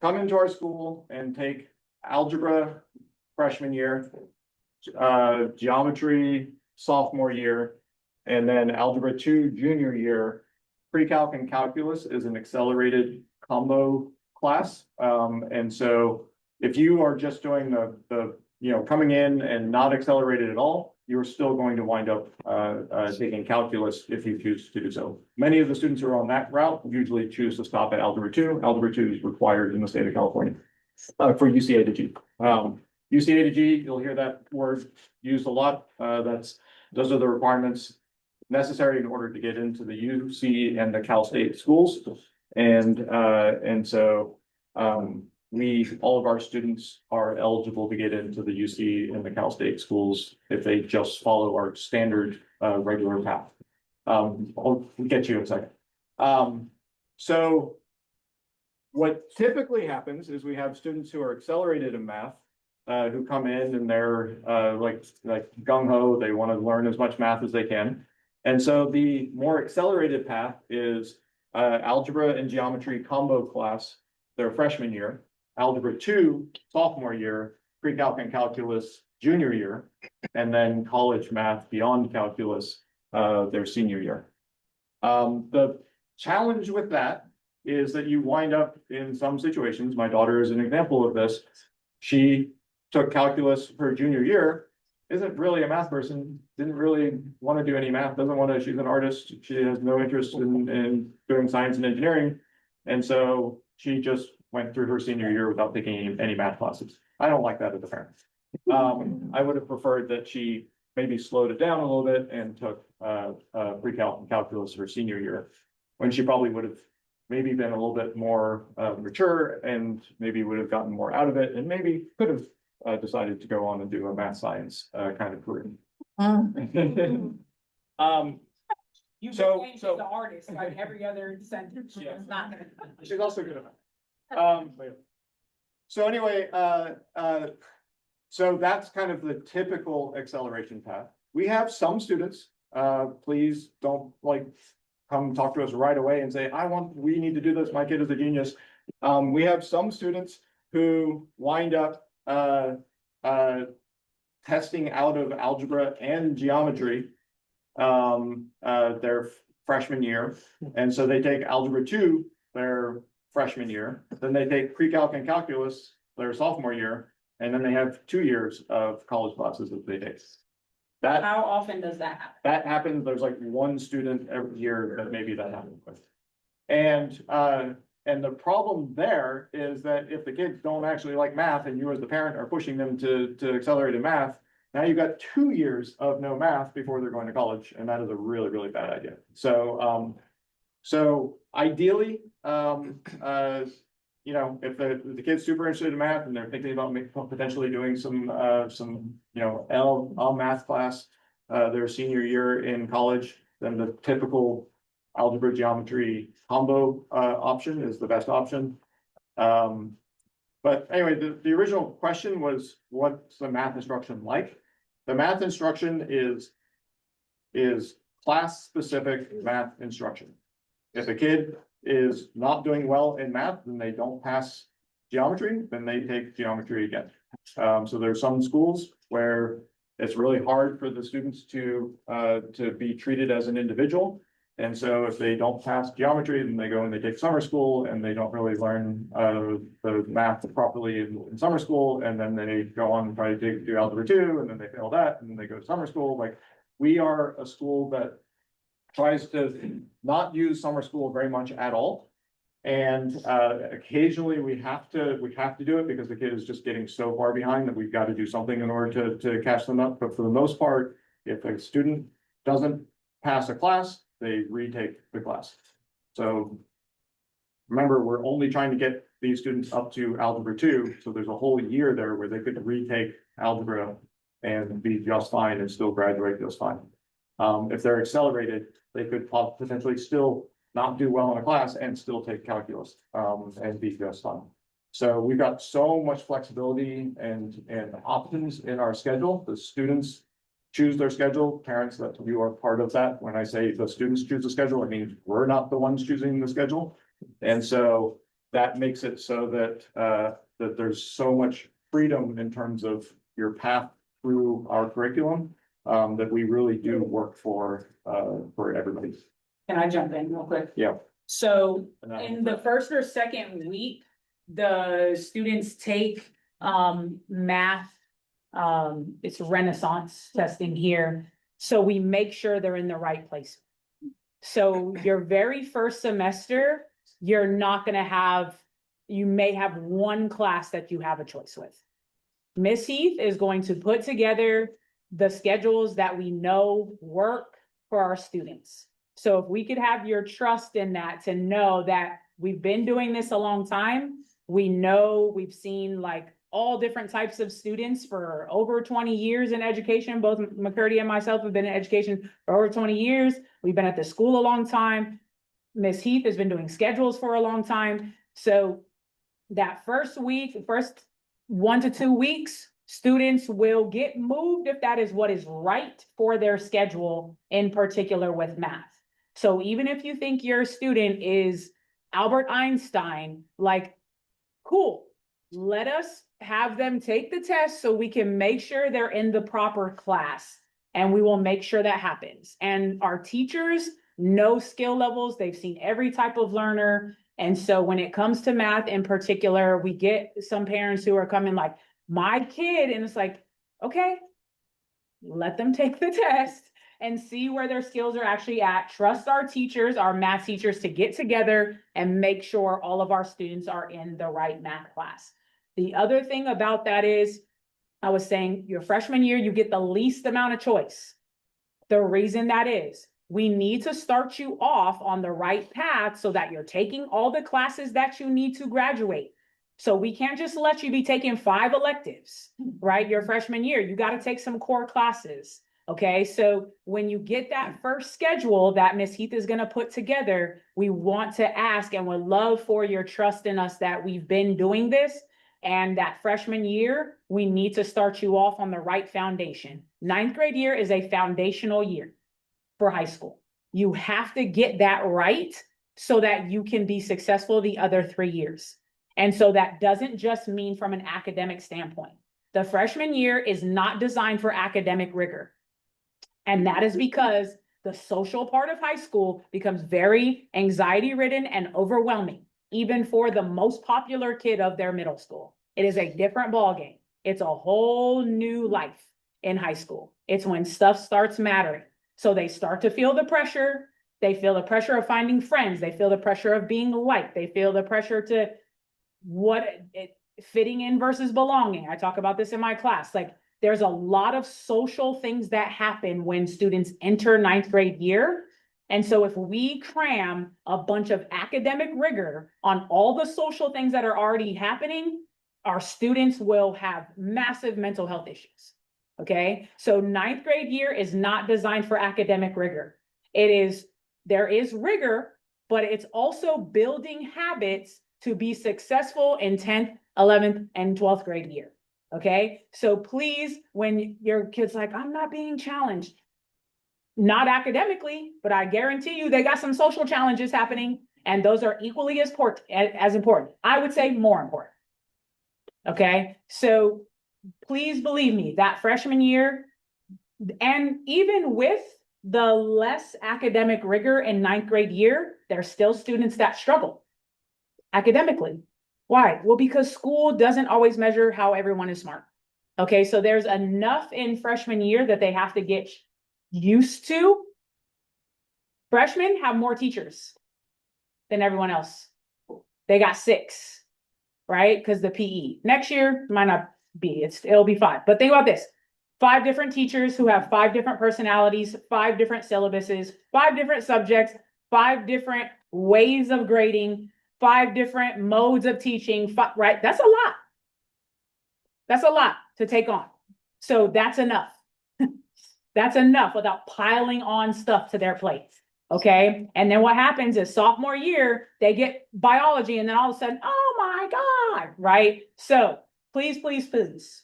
come into our school and take algebra freshman year, geometry sophomore year, and then algebra 2 junior year, pre-calc and calculus is an accelerated combo class. And so if you are just doing the coming in and not accelerated at all, you're still going to wind up taking calculus if you choose to do so. Many of the students who are on that route usually choose to stop at algebra 2. Algebra 2 is required in the state of California for UCA to G. UCA to G, you'll hear that word used a lot. Those are the requirements necessary in order to get into the UC and the Cal State schools. And so all of our students are eligible to get into the UC and the Cal State schools if they just follow our standard regular path. I'll get you in a second. So what typically happens is we have students who are accelerated in math who come in and they're like gung-ho, they want to learn as much math as they can. And so the more accelerated path is algebra and geometry combo class their freshman year, algebra 2 sophomore year, pre-calc and calculus junior year, and then college math beyond calculus their senior year. The challenge with that is that you wind up in some situations, my daughter is an example of this. She took calculus her junior year, isn't really a math person, didn't really want to do any math, doesn't want to, she's an artist, she has no interest in doing science and engineering. And so she just went through her senior year without taking any math classes. I don't like that as a parent. I would have preferred that she maybe slowed it down a little bit and took pre-calc and calculus her senior year, when she probably would have maybe been a little bit more mature and maybe would have gotten more out of it and maybe could have decided to go on and do a math science kind of career. You So- became so- the artist, like every other sentence. Yeah. It's not gonna. She's also good at math. So anyway, so that's kind of the typical acceleration path. We have some students, please don't like come talk to us right away and say, we need to do this, my kid is a genius. We have some students who wind up, testing out of algebra and geometry, their freshman year. And so they take algebra 2 their freshman year, then they take pre-calc and calculus their sophomore year, and then they have 2 years of college classes that they take. That How often does that happen? happens, there's like one student every year that maybe that happens with. And the problem there is that if the kids don't actually like math and you as the parent are pushing them to accelerate in math, now you've got 2 years of no math before they're going to college, and that is a really, really bad idea. So ideally, you know, if the kid's super interested in math and they're thinking about potentially doing some, you know, L math class, their senior year in college, then the typical algebra geometry combo, option is the best option. But anyway, the original question was, what's the math instruction like? The math instruction is class-specific math instruction. If a kid is not doing well in math, then they don't pass geometry, then they take geometry again. So there's some schools where it's really hard for the students to be treated as an individual. And so if they don't pass geometry, then they go and they take summer school and they don't really learn the math properly in summer school. And then they go on and try to do algebra 2, and then they fail that, and then they go to summer school. Like, we are a school that tries to not use summer school very much at all. And occasionally we have to do it because the kid is just getting so far behind that we've got to do something in order to catch them up. But for the most part, if a student doesn't pass a class, they retake the class. So remember, we're only trying to get these students up to algebra 2. So there's a whole year there where they could retake algebra and be just fine and still graduate just fine. If they're accelerated, they could potentially still not do well in a class and still take calculus, and be just fine. So we've got so much flexibility and options in our schedule. The students choose their schedule. Parents, that you are part of that. When I say the students choose the schedule, I mean, we're not the ones choosing the schedule. And so that makes it so that, that there's so much freedom in terms of your path through our curriculum, that we really do work for everybody. Can I jump in real quick? Yeah. So And I- in the first or second week, the students take math. It's Renaissance testing here. So we make sure they're in the right place. So your very first semester, you're not gonna have, you may have one class that you have a choice with. Miss Heath is going to put together the schedules that we know work for our students. So if we could have your trust in that, to know that we've been doing this a long time, we know we've seen like all different types of students for over 20 years in education. Both McCurdy and myself have been in education for over 20 years. We've been at the school a long time. Miss Heath has been doing schedules for a long time. So that first week, first 1 to 2 weeks, students will get moved if that is what is right for their schedule, in particular with math. So even if you think your student is Albert Einstein, like, cool, let us have them take the test so we can make sure they're in the proper class. And we will make sure that happens. And our teachers know skill levels. They've seen every type of learner. And so when it comes to math in particular, we get some parents who are coming like, my kid, and it's like, okay, let them take the test and see where their skills are actually at. Trust our teachers, our math teachers, to get together and make sure all of our students are in the right math class. The other thing about that is, I was saying your freshman year, you get the least amount of choice. The reason that is, we need to start you off on the right path so that you're taking all the classes that you need to graduate. So we can't just let you be taking 5 electives, right? Your freshman year, you got to take some core classes. Okay, so when you get that first schedule that Miss Heath is going to put together, we want to ask and would love for your trust in us that we've been doing this. And that freshman year, we need to start you off on the right foundation. 9th grade year is a foundational year for high school. You have to get that right so that you can be successful the other 3 years. And so that doesn't just mean from an academic standpoint. The freshman year is not designed for academic rigor. And that is because the social part of high school becomes very anxiety-ridden and overwhelming, even for the most popular kid of their middle school. It is a different ballgame. It's a whole new life in high school. It's when stuff starts mattering. So they start to feel the pressure. They feel the pressure of finding friends. They feel the pressure of being liked. They feel the pressure to fitting in versus belonging. I talk about this in my class. Like, there's a lot of social things that happen when students enter 9th grade year. And so if we cram a bunch of academic rigor on all the social things that are already happening, our students will have massive mental health issues. Okay, so 9th grade year is not designed for academic rigor. There is rigor, but it's also building habits to be successful in 10th, 11th, and 12th grade year. Okay, so please, when your kid's like, I'm not being challenged, not academically, but I guarantee you they got some social challenges happening, and those are equally as important. I would say more important. Okay, so please believe me, that freshman year, and even with the less academic rigor in 9th grade year, there's still students that struggle academically. Why? Well, because school doesn't always measure how everyone is smart. Okay, so there's enough in freshman year that they have to get used to. Freshmen have more teachers than everyone else. They got 6, right? Because the PE. Next year might not be, it'll be 5. But think about this. 5 different teachers who have 5 different personalities, 5 different syllabuses, 5 different subjects, 5 different ways of grading, 5 different modes of teaching, right? That's a lot. That's a lot to take on. So that's enough. That's enough without piling on stuff to their plates. Okay. And then what happens is sophomore year, they get biology, and then all of a sudden, oh my God, right? So please, please, please,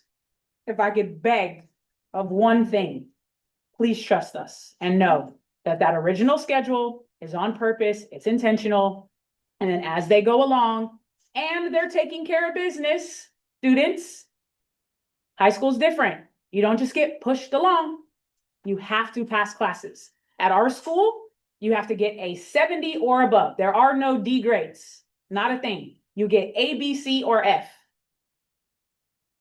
if I could beg of one thing, please trust us and know that that original schedule is on purpose. It's intentional. And then as they go along and they're taking care of business, students, high school's different. You don't just get pushed along. You have to pass classes. At our school, you have to get a 70 or above. There are no D grades, not a thing. You get A, B, C, or F.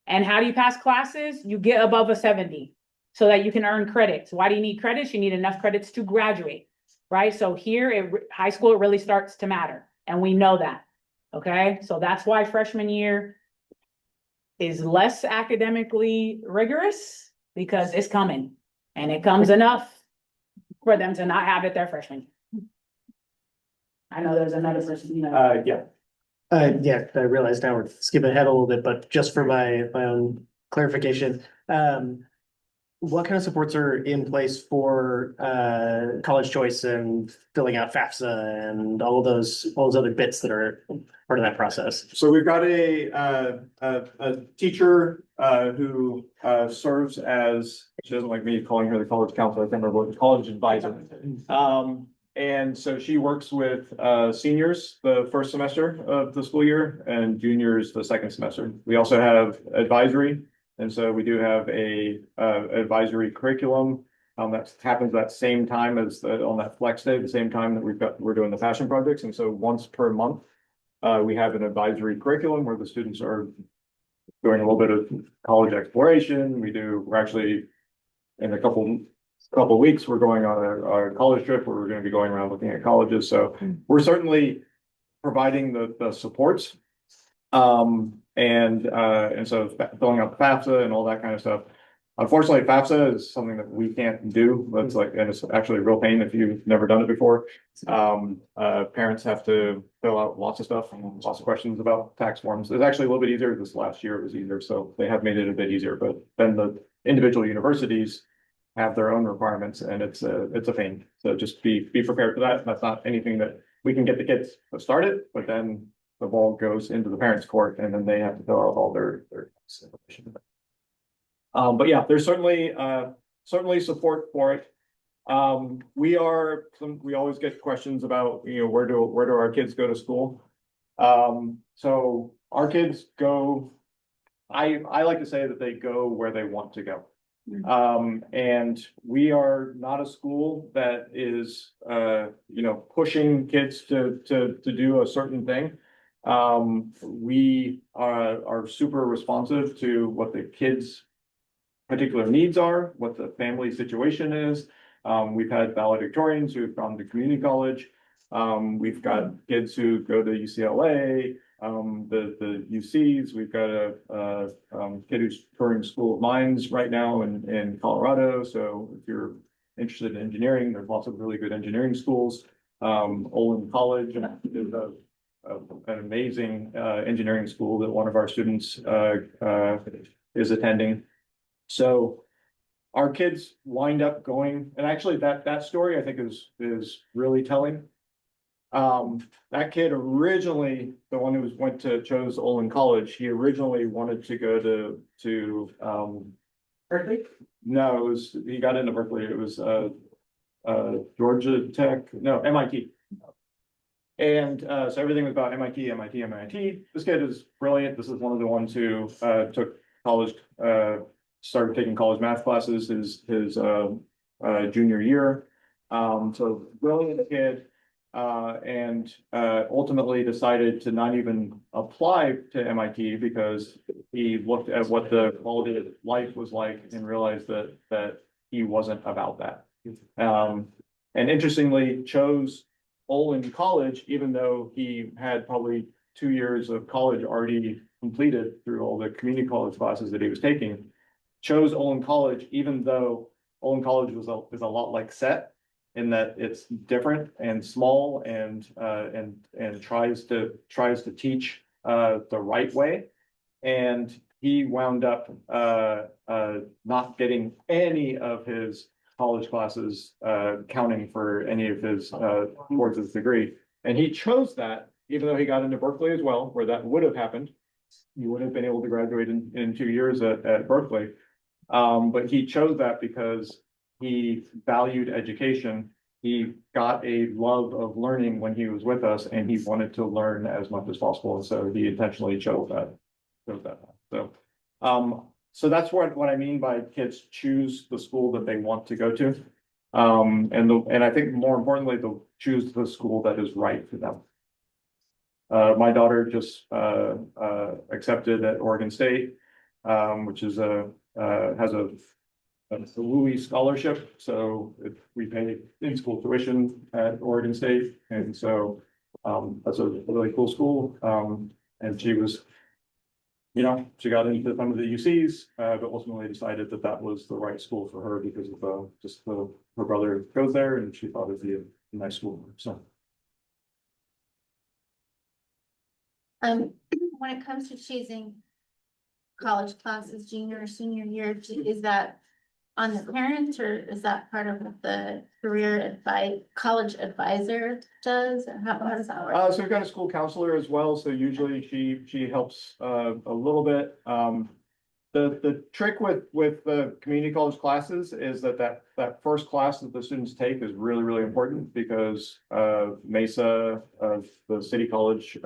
And how do you pass classes? You get above a 70 so that you can earn credits. Why do you need credits? You need enough credits to graduate, right? So here at high school, it really starts to matter. And we know that, okay? So that's why freshman year is less academically rigorous, because it's coming. And it comes enough for them to not have it their freshman year. I know there's another person, Yeah. Yeah, I realize now we're skipping ahead a little bit, but just for my own clarification, what kind of supports are in place for college choice and filling out FAFSA and all those other bits that are part of that process? So we've got a teacher who serves as, she doesn't like me calling her the college counselor, I can't remember what, the college advisor. And so she works with seniors the first semester of the school year and juniors the second semester. We also have advisory. And so we do have a advisory curriculum That happens that same time as on that flex day, the same time that we're doing the passion projects. And so once per month, we have an advisory curriculum where the students are doing a little bit of college exploration. We're actually in a couple of weeks, we're going on a college trip where we're going to be going around looking at colleges. So we're certainly providing the supports. And so filling out FAFSA and all that kind of stuff. Unfortunately, FAFSA is something that we can't do. That's like, and it's actually a real pain if you've never done it before. Parents have to fill out lots of stuff and lots of questions about tax forms. It's actually a little bit easier. This last year it was easier, so they have made it a bit easier, but then the individual universities have their own requirements and it's a pain. So just be prepared for that. That's not anything that we can get the kids started, but then the ball goes into the parents' court and then they have to fill out all their information. But yeah, there's certainly support for it. We always get questions about, where do our kids go to school? So our kids go, I like to say that they go where they want to go. And we are not a school that is, pushing kids to do a certain thing. We are super responsive to what the kids' particular needs are, what the family situation is. We've had valedictorians who've gone to community college. We've got kids who go to UCLA, the UCs. We've got a kid who's touring School of Mines right now in Colorado. So if you're interested in engineering, there's lots of really good engineering schools. Olin College is an amazing engineering school that one of our students is attending. So our kids wind up going, and actually that story I think is really telling. That kid originally, the one who chose Olin College, he originally wanted to go to Berkeley? No, he got into Berkeley. It was Georgia Tech, no, MIT. And so everything was about MIT. This kid is brilliant. This is one of the ones who took college, started taking college math classes his junior year. So brilliant kid, and ultimately decided to not even apply to MIT because he looked at what the quality of life was like and realized that he wasn't about that. And interestingly, chose Olin College, even though he had probably 2 years of college already completed through all the community college classes that he was taking. Chose Olin College, even though Olin College is a lot like SET in that it's different and small and tries to teach the right way. And he wound up not getting any of his college classes counting for any of his towards his degree. And he chose that, even though he got into Berkeley as well, where that would have happened. He would have been able to graduate in 2 years at Berkeley. But he chose that because he valued education. He got a love of learning when he was with us, and he wanted to learn as much as possible. And so he intentionally chose that. So that's what I mean by kids choose the school that they want to go to. And I think more importantly, they'll choose the school that is right for them. My daughter just accepted at Oregon State, which is has a WUI scholarship. So we pay in-school tuition at Oregon State, and so that's a really cool school. And she was, she got into some of the UCs, but ultimately decided that was the right school for her because of her brother goes there, and she thought it'd be a nice school. So. When it comes to choosing college classes, junior or senior year, is that on the parents, or is that part of what the college advisor does? How does that work? So we've got a school counselor as well. So usually she helps a little bit. The trick with the community college classes is that first class that the students take is really, really important because Mesa, the City College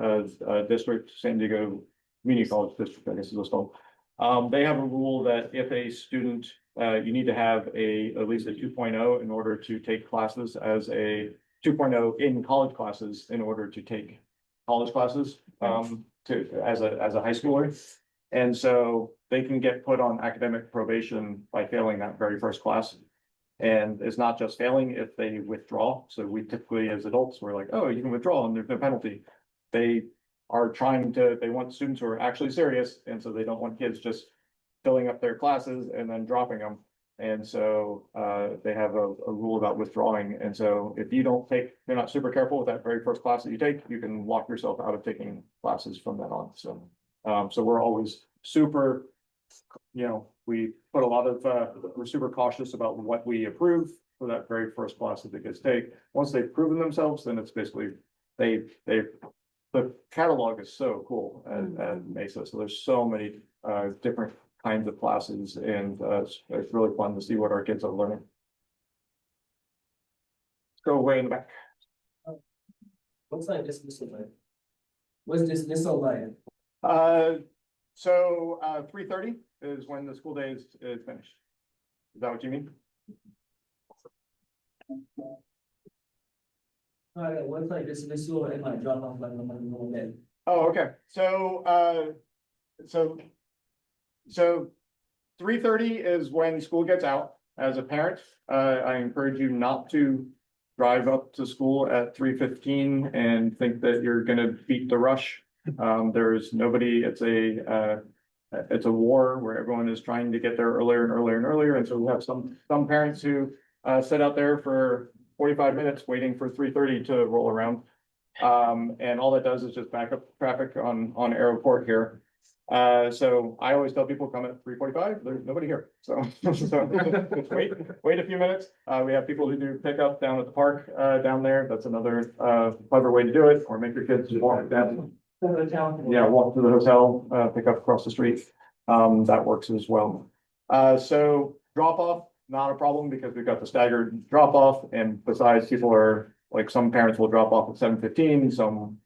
District, San Diego Community College District, I guess is what's called. They have a rule that if a student you need to have at least a 2.0 in order to take classes as a 2.0 in college classes in order to take college classes, as a high schooler. And so they can get put on academic probation by failing that very first class. And it's not just failing if they withdraw. So we typically, as adults, we're like, oh, you can withdraw and there's no penalty. They they want students who are actually serious, and so they don't want kids just filling up their classes and then dropping them. And so they have a rule about withdrawing. And so if you're not super careful with that very first class that you take, you can lock yourself out of taking classes from then on. So so we're always super, we put we're super cautious about what we approve for that very first class that the kids take. Once they've proven themselves, then it's basically, the catalog is so cool at Mesa. So there's so many different kinds of classes, and it's really fun to see what our kids are learning. Let's go way in the back. What's like dismissal like? What's dismissal like? So 3:30 is when the school day is finished. Is that what you mean? What's like dismissal and like drop off like normal day? Oh, okay. So 3:30 is when school gets out. As a parent, I encourage you not to drive up to school at 3:15 and think that you're gonna beat the rush. There's nobody, it's a war where everyone is trying to get there earlier and earlier and earlier. And so we have some parents who sit out there for 45 minutes waiting for 3:30 to roll around. And all that does is just back up traffic on Arrow Court here. So I always tell people come at 3:45, there's nobody here. So, wait a few minutes. We have people who do pickup down at the park, down there. That's another, clever way to do it, or make your kids walk down. Yeah, walk to the hotel, pick up across the street. That works as well. So drop off, not a problem because we've got the staggered drop off, and besides, people are like, some parents will drop off at 7:15, some,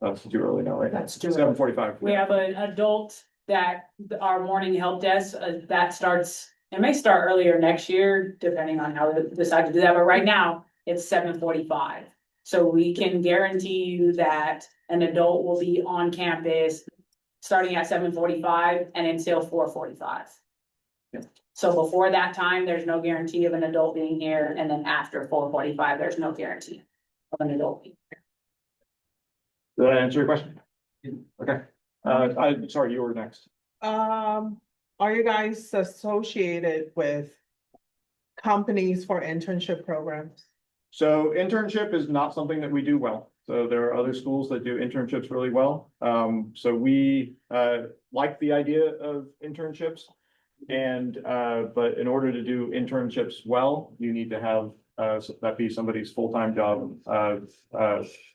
that's too early now, right? That's too early. 7:45. We have an adult that our morning help desk, that starts, it may start earlier next year, depending on how they decide to do that, but right now it's 7:45. So we can guarantee you that an adult will be on campus starting at 7:45 and until 4:45. Yeah. So before that time, there's no guarantee of an adult being here, and then after 4:45, there's no guarantee of an adult being here. Did that answer your question? Okay. I'm sorry, you were next. Are you guys associated with companies for internship programs? So internship is not something that we do well. So there are other schools that do internships really well. So we like the idea of internships. And but in order to do internships well, you need to have that be somebody's full-time job.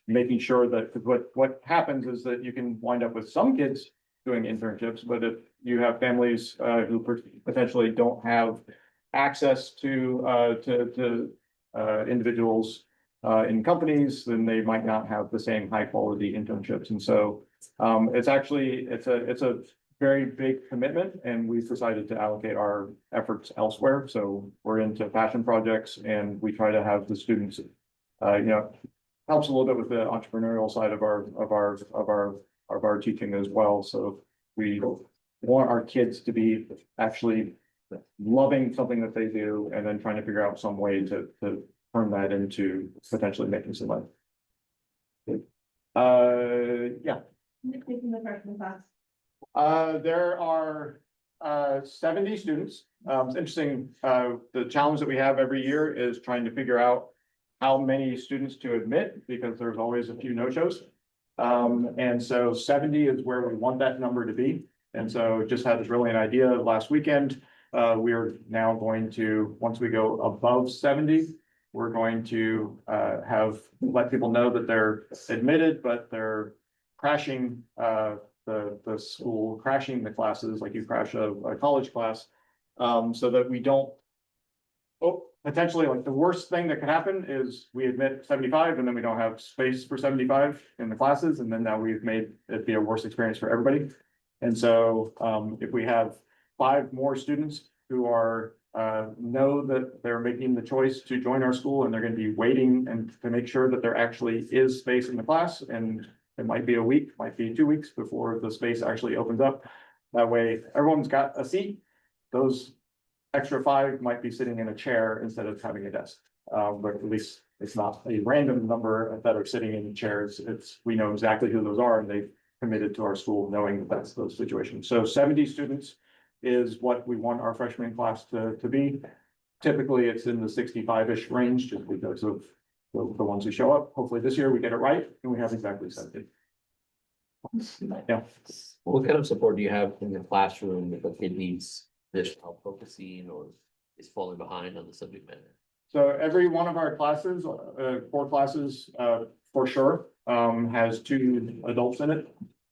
Making sure that what happens is that you can wind up with some kids doing internships, but if you have families who potentially don't have access to individuals in companies, then they might not have the same high quality internships. And so it's a very big commitment, and we've decided to allocate our efforts elsewhere. So we're into passion projects, and we try to have the students, helps a little bit with the entrepreneurial side of our teaching as well. So we want our kids to be actually loving something that they do, and then trying to figure out some way to turn that into potentially making some money. Yeah. There are 70 students. It's interesting, the challenge that we have every year is trying to figure out how many students to admit, because there's always a few no-shows. And so 70 is where we want that number to be. And so just had this brilliant idea last weekend. We are now going to, once we go above 70, we're going to let people know that they're admitted, but they're crashing the school, crashing the classes like you crash a college class, so that we don't, potentially, like, the worst thing that could happen is we admit 75 and then we don't have space for 75 in the classes, and then now we've made it be a worse experience for everybody. And so if we have 5 more students who are, know that they're making the choice to join our school and they're gonna be waiting and to make sure that there actually is space in the class. And it might be a week, might be 2 weeks before the space actually opens up. That way, everyone's got a seat. Those extra 5 might be sitting in a chair instead of having a desk. But at least it's not a random number that are sitting in chairs. We know exactly who those are and they've committed to our school knowing that that's those situations. So 70 students is what we want our freshman class to be. Typically, it's in the 65-ish range just because of the ones who show up. Hopefully this year we get it right and we have exactly 70. Yeah. What kind of support do you have in the classroom if a kid needs additional focusing or is falling behind on the subject matter? So every one of our classes, 4 classes, for sure, has 2 adults in it.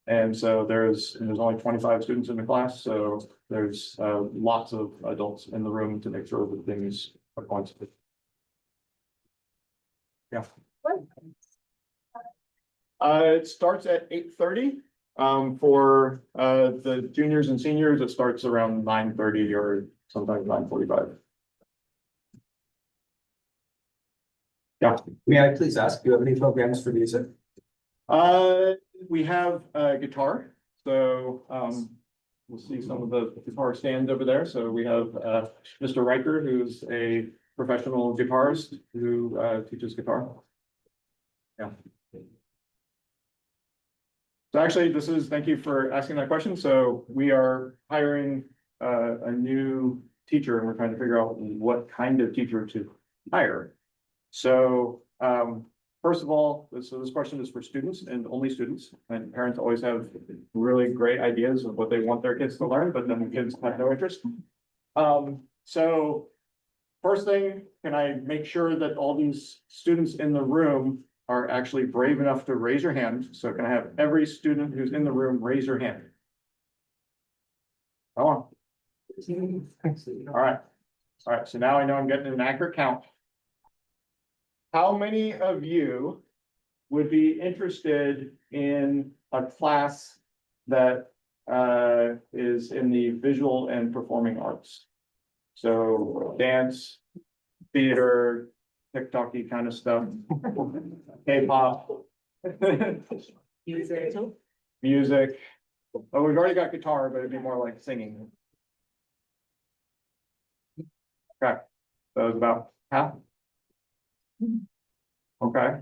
And so there's only 25 students in the class, so there's lots of adults in the room to make sure that things are going to. Yeah. It starts at 8:30. For the juniors and seniors, it starts around 9:30 or sometimes 9:45. Yeah. May I please ask, do you have any programs for music? We have guitar, so we'll see some of the guitar stands over there. So we have Mr. Riker, who's a professional guitarist who teaches guitar. Yeah. So actually, thank you for asking that question. So we are hiring a new teacher and we're trying to figure out what kind of teacher to hire. So first of all, this question is for students and only students, and parents always have really great ideas of what they want their kids to learn, but then the kids have no interest. So first thing, can I make sure that all these students in the room are actually brave enough to raise your hand? So can I have every student who's in the room raise your hand? Come on. All right, so now I know I'm getting an accurate count. How many of you would be interested in a class that is in the visual and performing arts? So dance, theater, TikTok-y kind of stuff, K-pop. Music. Oh, we've already got guitar, but it'd be more like singing. Okay, that was about half. Okay.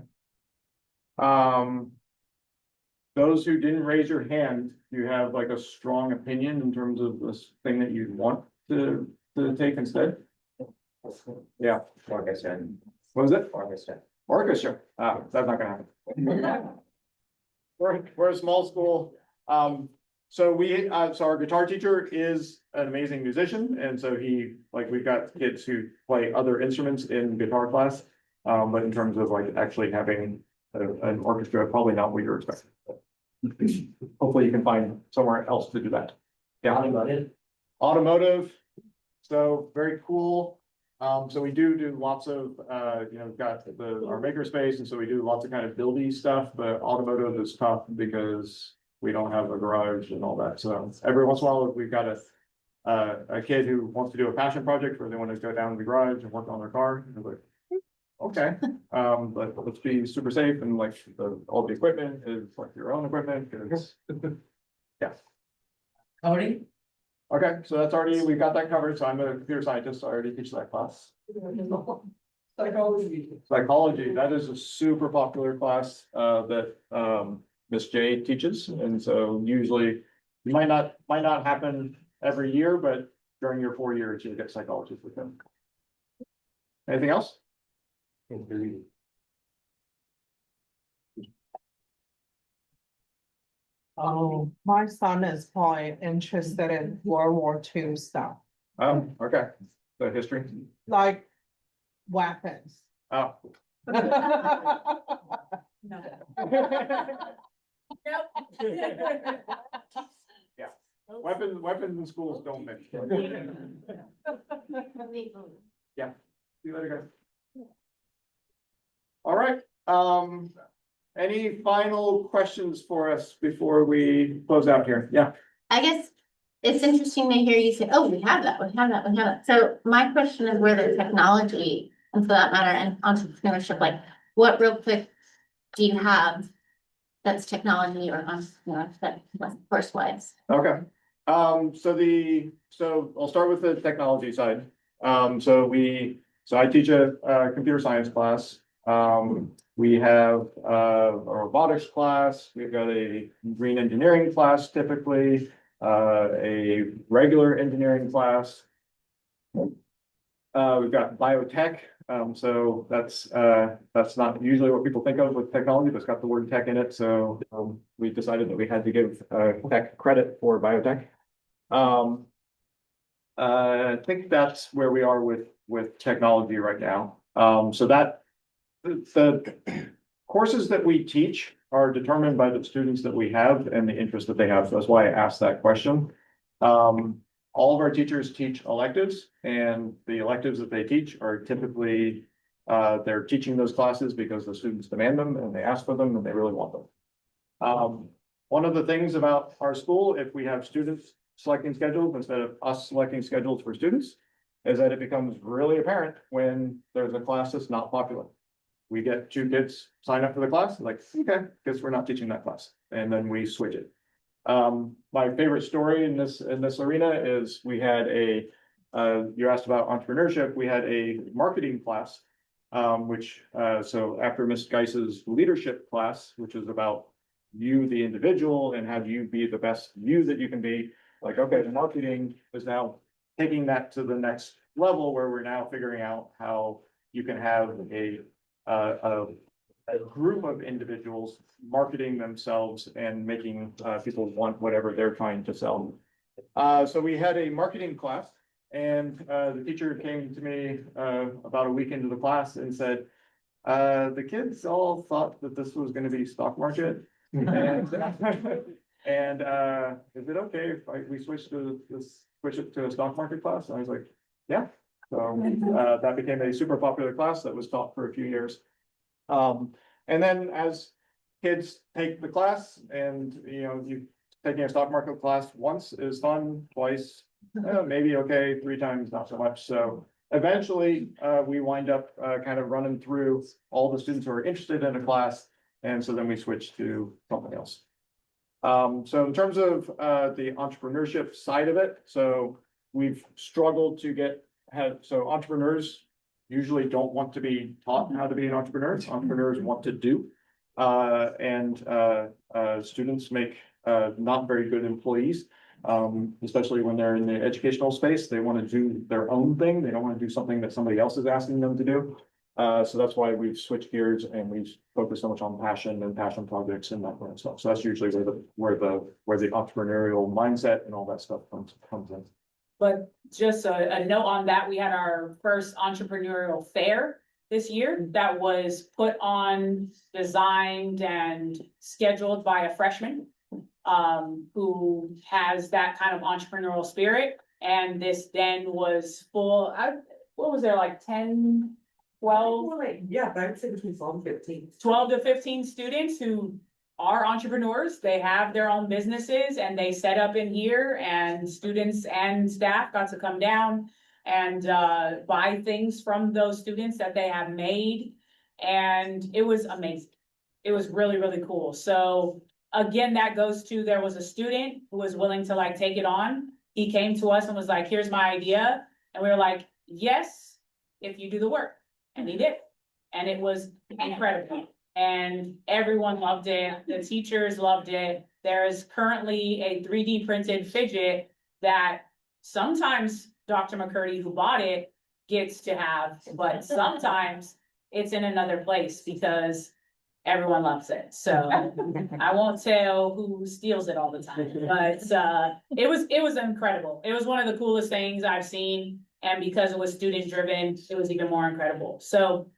Those who didn't raise your hand, do you have like a strong opinion in terms of this thing that you'd want to take instead? Yeah. Orchestra. What was it? Orchestra. Orchestra. That's not gonna happen. We're a small school. So our guitar teacher is an amazing musician, and so we've got kids who play other instruments in guitar class. But in terms of like actually having an orchestra, probably not what you're expecting. Hopefully you can find somewhere else to do that. Yeah. Automotive. So very cool. So we do lots of, got our makerspace, and so we do lots of kind of buildy stuff, but automotive is tough because we don't have a garage and all that. So every once in a while, we've got a kid who wants to do a passion project where they want to go down to the garage and work on their car. And we're like, okay, but let's be super safe and like all the equipment is like your own equipment, because yeah. Coding? Okay, so we've got that covered. So I'm a computer scientist. So I already teach that class. Psychology, that is a super popular class that Miss J teaches. And so usually it might not happen every year, but during your 4 years, you get psychology with them. Anything else? My son is quite interested in World War II stuff, Okay, the history. like weapons. Oh. Yeah, weapons in schools don't mix. Yeah, see you later, guys. All right, any final questions for us before we close out here? Yeah. I guess it's interesting to hear you say, oh, we have that, we have that, we have that. So my question is where the technology, and for that matter, and entrepreneurship, like, what real quick do you have that's technology or entrepreneurship, course wise? Okay, so I'll start with the technology side. So I teach a computer science class. We have a robotics class, we've got a green engineering class typically, a regular engineering class. We've got biotech, so that's not usually what people think of with technology, but it's got the word tech in it, so we decided that we had to give tech credit for biotech. I think that's where we are with technology right now. So that the courses that we teach are determined by the students that we have and the interest that they have. So that's why I asked that question. All of our teachers teach electives, and the electives that they teach are typically they're teaching those classes because the students demand them and they ask for them and they really want them. One of the things about our school, if we have students selecting schedules instead of us selecting schedules for students, is that it becomes really apparent when there's a class that's not popular. We get 2 kids sign up for the class, like, okay, guess we're not teaching that class, and then we switch it. My favorite story in this arena is we had you asked about entrepreneurship, we had a marketing class, so after Ms. Geis's leadership class, which is about you, the individual, and how do you be the best you that you can be, like, okay, the marketing is now taking that to the next level where we're now figuring out how you can have a group of individuals marketing themselves and making people want whatever they're trying to sell. So we had a marketing class, and the teacher came to me about a week into the class and said, the kids all thought that this was going to be stock market. And is it okay if we switch it to a stock market class? And I was like, yeah. So that became a super popular class that was taught for a few years. And then as kids take the class, and you taking a stock market class once is fun, twice, maybe okay, 3 times, not so much. So eventually we wind up kind of running through all the students who are interested in a class. And so then we switch to something else. So in terms of the entrepreneurship side of it, so we've struggled to so entrepreneurs usually don't want to be taught how to be an entrepreneur. Entrepreneurs want to do. Students make not very good employees, especially when they're in the educational space. They want to do their own thing. They don't want to do something that somebody else is asking them to do. So that's why we've switched gears and we've focused so much on passion and passion projects and that kind of stuff. So that's usually where the entrepreneurial mindset and all that stuff comes in. But just a note on that, we had our first entrepreneurial fair this year that was put on, designed and scheduled by a freshman who has that kind of entrepreneurial spirit. And this then was full, what was there, like 10, 12? Yeah, but I would say between 12 and 15. 12 to 15 students who are entrepreneurs. They have their own businesses and they set up in here, and students and staff got to come down and buy things from those students that they have made. And it was amazing. It was really, really cool. So again, that goes to, there was a student who was willing to like take it on. He came to us and was like, here's my idea. And we were like, yes, if you do the work. And he did. And it was incredible. And everyone loved it. The teachers loved it. There is currently a 3D printed fidget that sometimes Dr. McCurdy, who bought it, gets to have, but sometimes it's in another place because everyone loves it. So I won't tell who steals it all the time, but it was incredible. It was one of the coolest things I've seen. And because it was student driven, it was even more incredible. So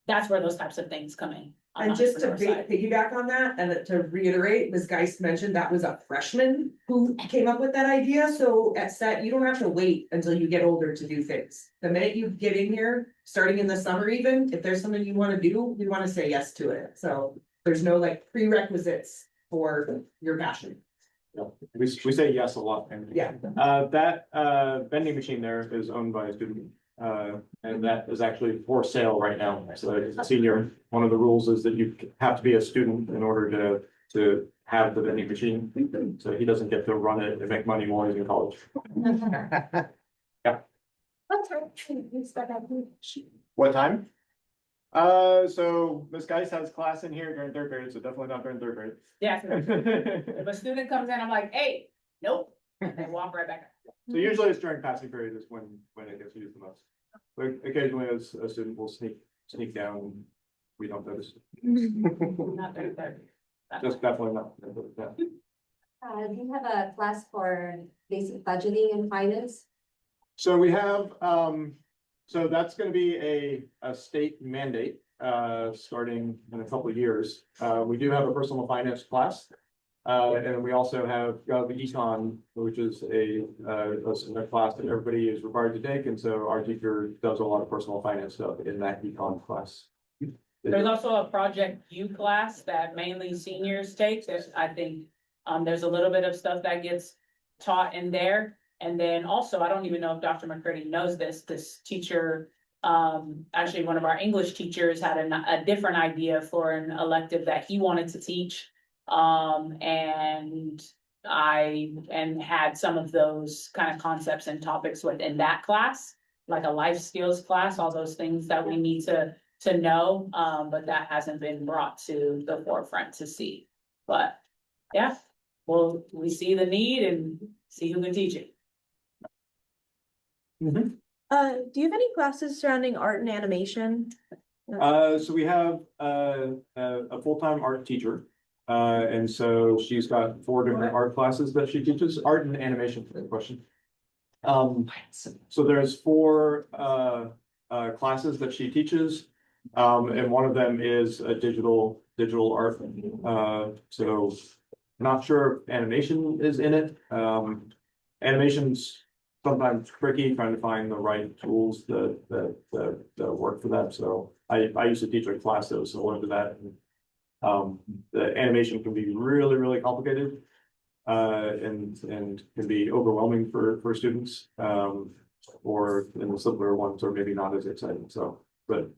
that's where those types of things come in. And just to piggyback on that, and to reiterate, Ms. Geis mentioned that was a freshman who came up with that idea. So at SET, you don't have to wait until you get older to do things. The minute you get in here, starting in the summer even, if there's something you want to do, we want to say yes to it. So there's no like prerequisites for your passion. We say yes a lot. and- Yeah. That vending machine there is owned by a student. And that is actually for sale right now. So as a senior, one of the rules is that you have to be a student in order to have the vending machine. So he doesn't get to run it and make money while he's in college. What time is that? What time? So Ms. Geis has class in here during third period, so definitely not during third period. Yeah. If a student comes in, I'm like, hey, nope, and they walk right back. So usually it's during passing period is when it gets used the most. But occasionally as a student will sneak down, we don't notice. Not during third. Just definitely not. Yeah. Do you have a class for basic budgeting and finance? So we have, so that's gonna be a state mandate, starting in a couple of years. We do have a personal finance class. And we also have the econ, which is a class that everybody is required to take, and so our teacher does a lot of personal finance stuff in that econ class. There's also a Project U class that mainly seniors take. I think, there's a little bit of stuff that gets taught in there. And then also, I don't even know if Dr. McCurdy knows this teacher, actually one of our English teachers had a different idea for an elective that he wanted to teach. And had some of those kind of concepts and topics within that class, like a life skills class, all those things that we need to know, but that hasn't been brought to the forefront to see. But yeah, well, we see the need and see who can teach it. Do you have any classes surrounding art and animation? So we have a full-time art teacher. And so she's got 4 different art classes that she teaches, art and animation, for the question. So there's 4 classes that she teaches. And one of them is a digital art. So not sure if animation is in it. Animation's sometimes tricky trying to find the right tools that work for that. So I used to teach a class that was similar to that. The animation can be really, really complicated. And can be overwhelming for students. Or in the simpler ones are maybe not as exciting. So, but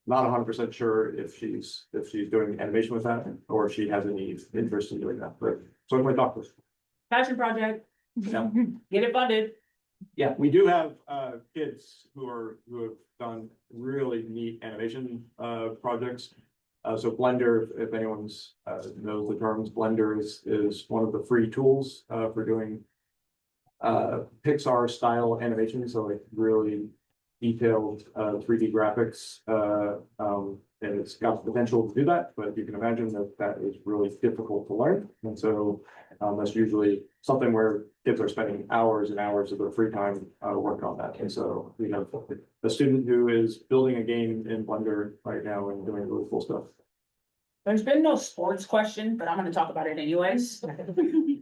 not 100% sure if she's doing animation with that or if she has any interest in doing that, but certainly talk to us. Passion project, Yeah. get it funded. Yeah, we do have kids who have done really neat animation projects. So Blender, if anyone's knows the terms, Blender is one of the free tools for doing Pixar style animation, so like really detailed 3D graphics. And it's got the potential to do that, but you can imagine that is really difficult to learn. And so that's usually something where kids are spending hours and hours of their free time working on that. And so we have a student who is building a game in Blender right now and doing really cool stuff. There's been no sports question, but I'm gonna talk about it anyways.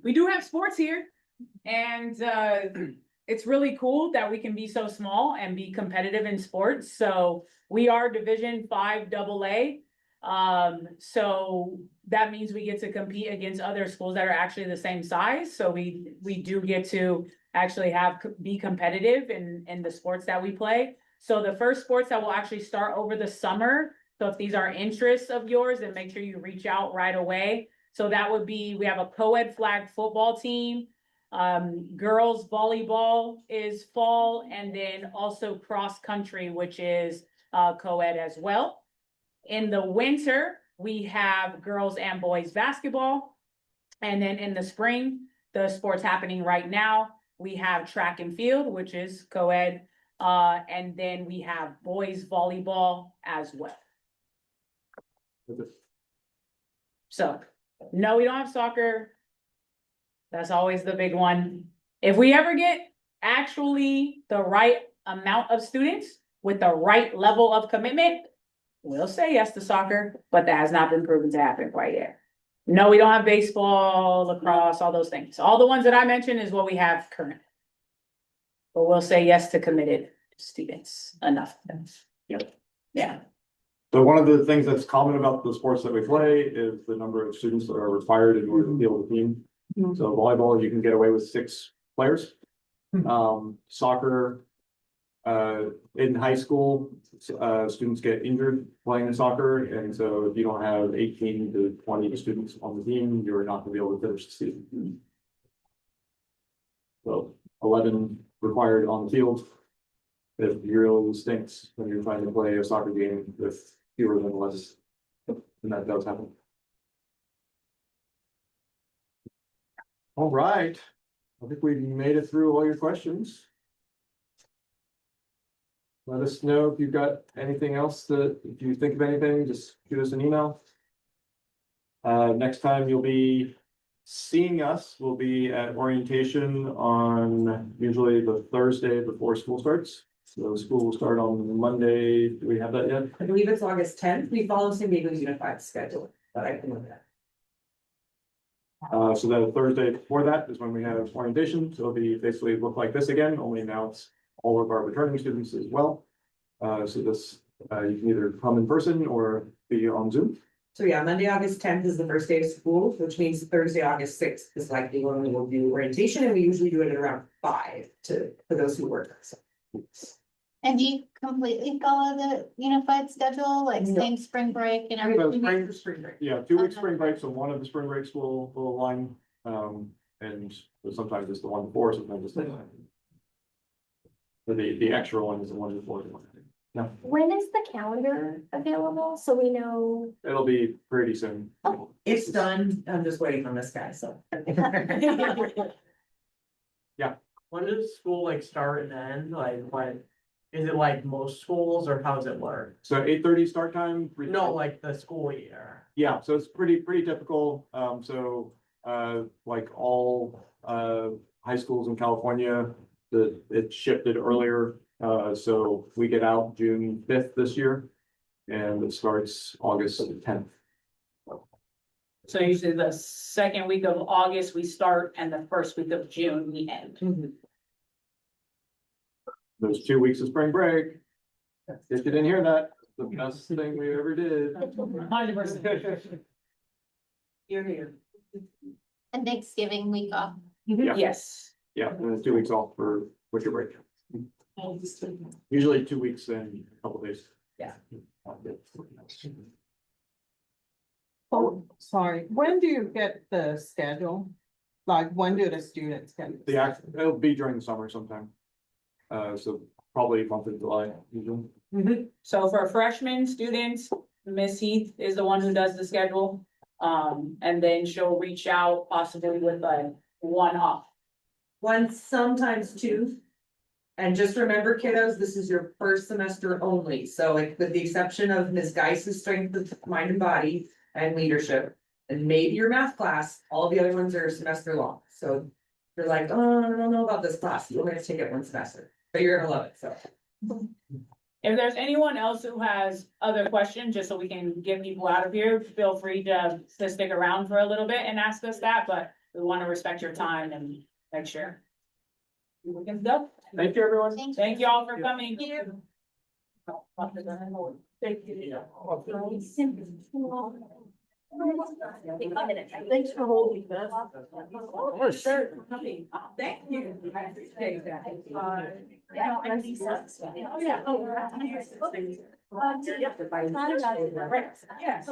We do have sports here. And it's really cool that we can be so small and be competitive in sports. So we are Division 5 AA. So that means we get to compete against other schools that are actually the same size. So we do get to actually be competitive in the sports that we play. So the first sports that will actually start over the summer. So if these are interests of yours, then make sure you reach out right away. So that would be, we have a co-ed flag football team. Girls volleyball is fall, and then also cross country, which is co-ed as well. In the winter, we have girls and boys basketball. And then in the spring, the sports happening right now, we have track and field, which is co-ed. And then we have boys volleyball as well. So, no, we don't have soccer. That's always the big one. If we ever get actually the right amount of students with the right level of commitment, we'll say yes to soccer, but that has not been proven to happen quite yet. No, we don't have baseball, lacrosse, all those things. All the ones that I mentioned is what we have currently. But we'll say yes to committed students enough. Yep. Yeah. So one of the things that's common about the sports that we play is the number of students that are required in order to field a team. So volleyball, you can get away with 6 players. Soccer, in high school, students get injured playing soccer, and so if you don't have 18 to 20 students on the team, you're not gonna be able to finish the season. So 11 required on the field. It really stinks when you're trying to play a soccer game with fewer than 11. And that does happen. All right, I think we made it through all your questions. Let us know if you've got anything else that, if you think of anything, just shoot us an email. Next time you'll be seeing us, will be at orientation on usually the Thursday before school starts. So school will start on Monday. Do we have that yet? I believe it's August 10th. We follow San Diego's unified schedule, but I can look at that. So the Thursday before that is when we have orientation. So it'll be basically look like this again, only now it's all of our returning students as well. So this, you can either come in person or be on Zoom. So yeah, Monday, August 10th is the first day of school, which means Thursday, August 6th is likely when we will do orientation, and we usually do it at around 5 for those who work. So. And do you completely follow the unified schedule, like No. same spring break and So everything? spring, yeah, 2 weeks Okay. spring break, so one of the spring breaks will align, and sometimes it's the one before, sometimes it's the. The extra one is the one before the one. No, When is the calendar available? So we know. it'll be pretty soon. It's done. I'm just waiting on this guy, so. When does school like start and end? Like, when, is it like most schools or how does it work? So 8:30 start time. No, like the school year. Yeah, so it's pretty typical. Like all high schools in California, it shifted earlier. So we get out June 5th this year. And it starts August 10th. So usually the second week of August, we start, and the first week of June, we end. There's 2 weeks of spring break. If you didn't hear that, the best thing we ever did. 100%. You're here. And Thanksgiving week off. Yeah. Yes. Yeah, and then 2 weeks off for winter break. Usually 2 weeks and a couple days. Yeah. Oh, sorry, when do you get the schedule? Like, when do the students get? It'll be during the summer sometime. So probably month of July usually. So for freshmen students, Miss Heath is the one who does the schedule. And then she'll reach out possibly with a one-off. 1, sometimes 2. And just remember, kiddos, this is your first semester only. So like with the exception of Ms. Geis's strength of mind and body and leadership. And maybe your math class, all the other ones are semester long. So you're like, oh, I don't know about this class. You're gonna take it 1 semester, but you're gonna love it, so. If there's anyone else who has other questions, just so we can get people out of here, feel free to stick around for a little bit and ask us that, but we want to respect your time and make sure. We can go. Thank you, everyone. Thank you all for coming. Thank you. Thanks for holding that. Oh, sure. Thank you. I appreciate that. Yeah. Oh, yeah. Oh, yeah. Yes.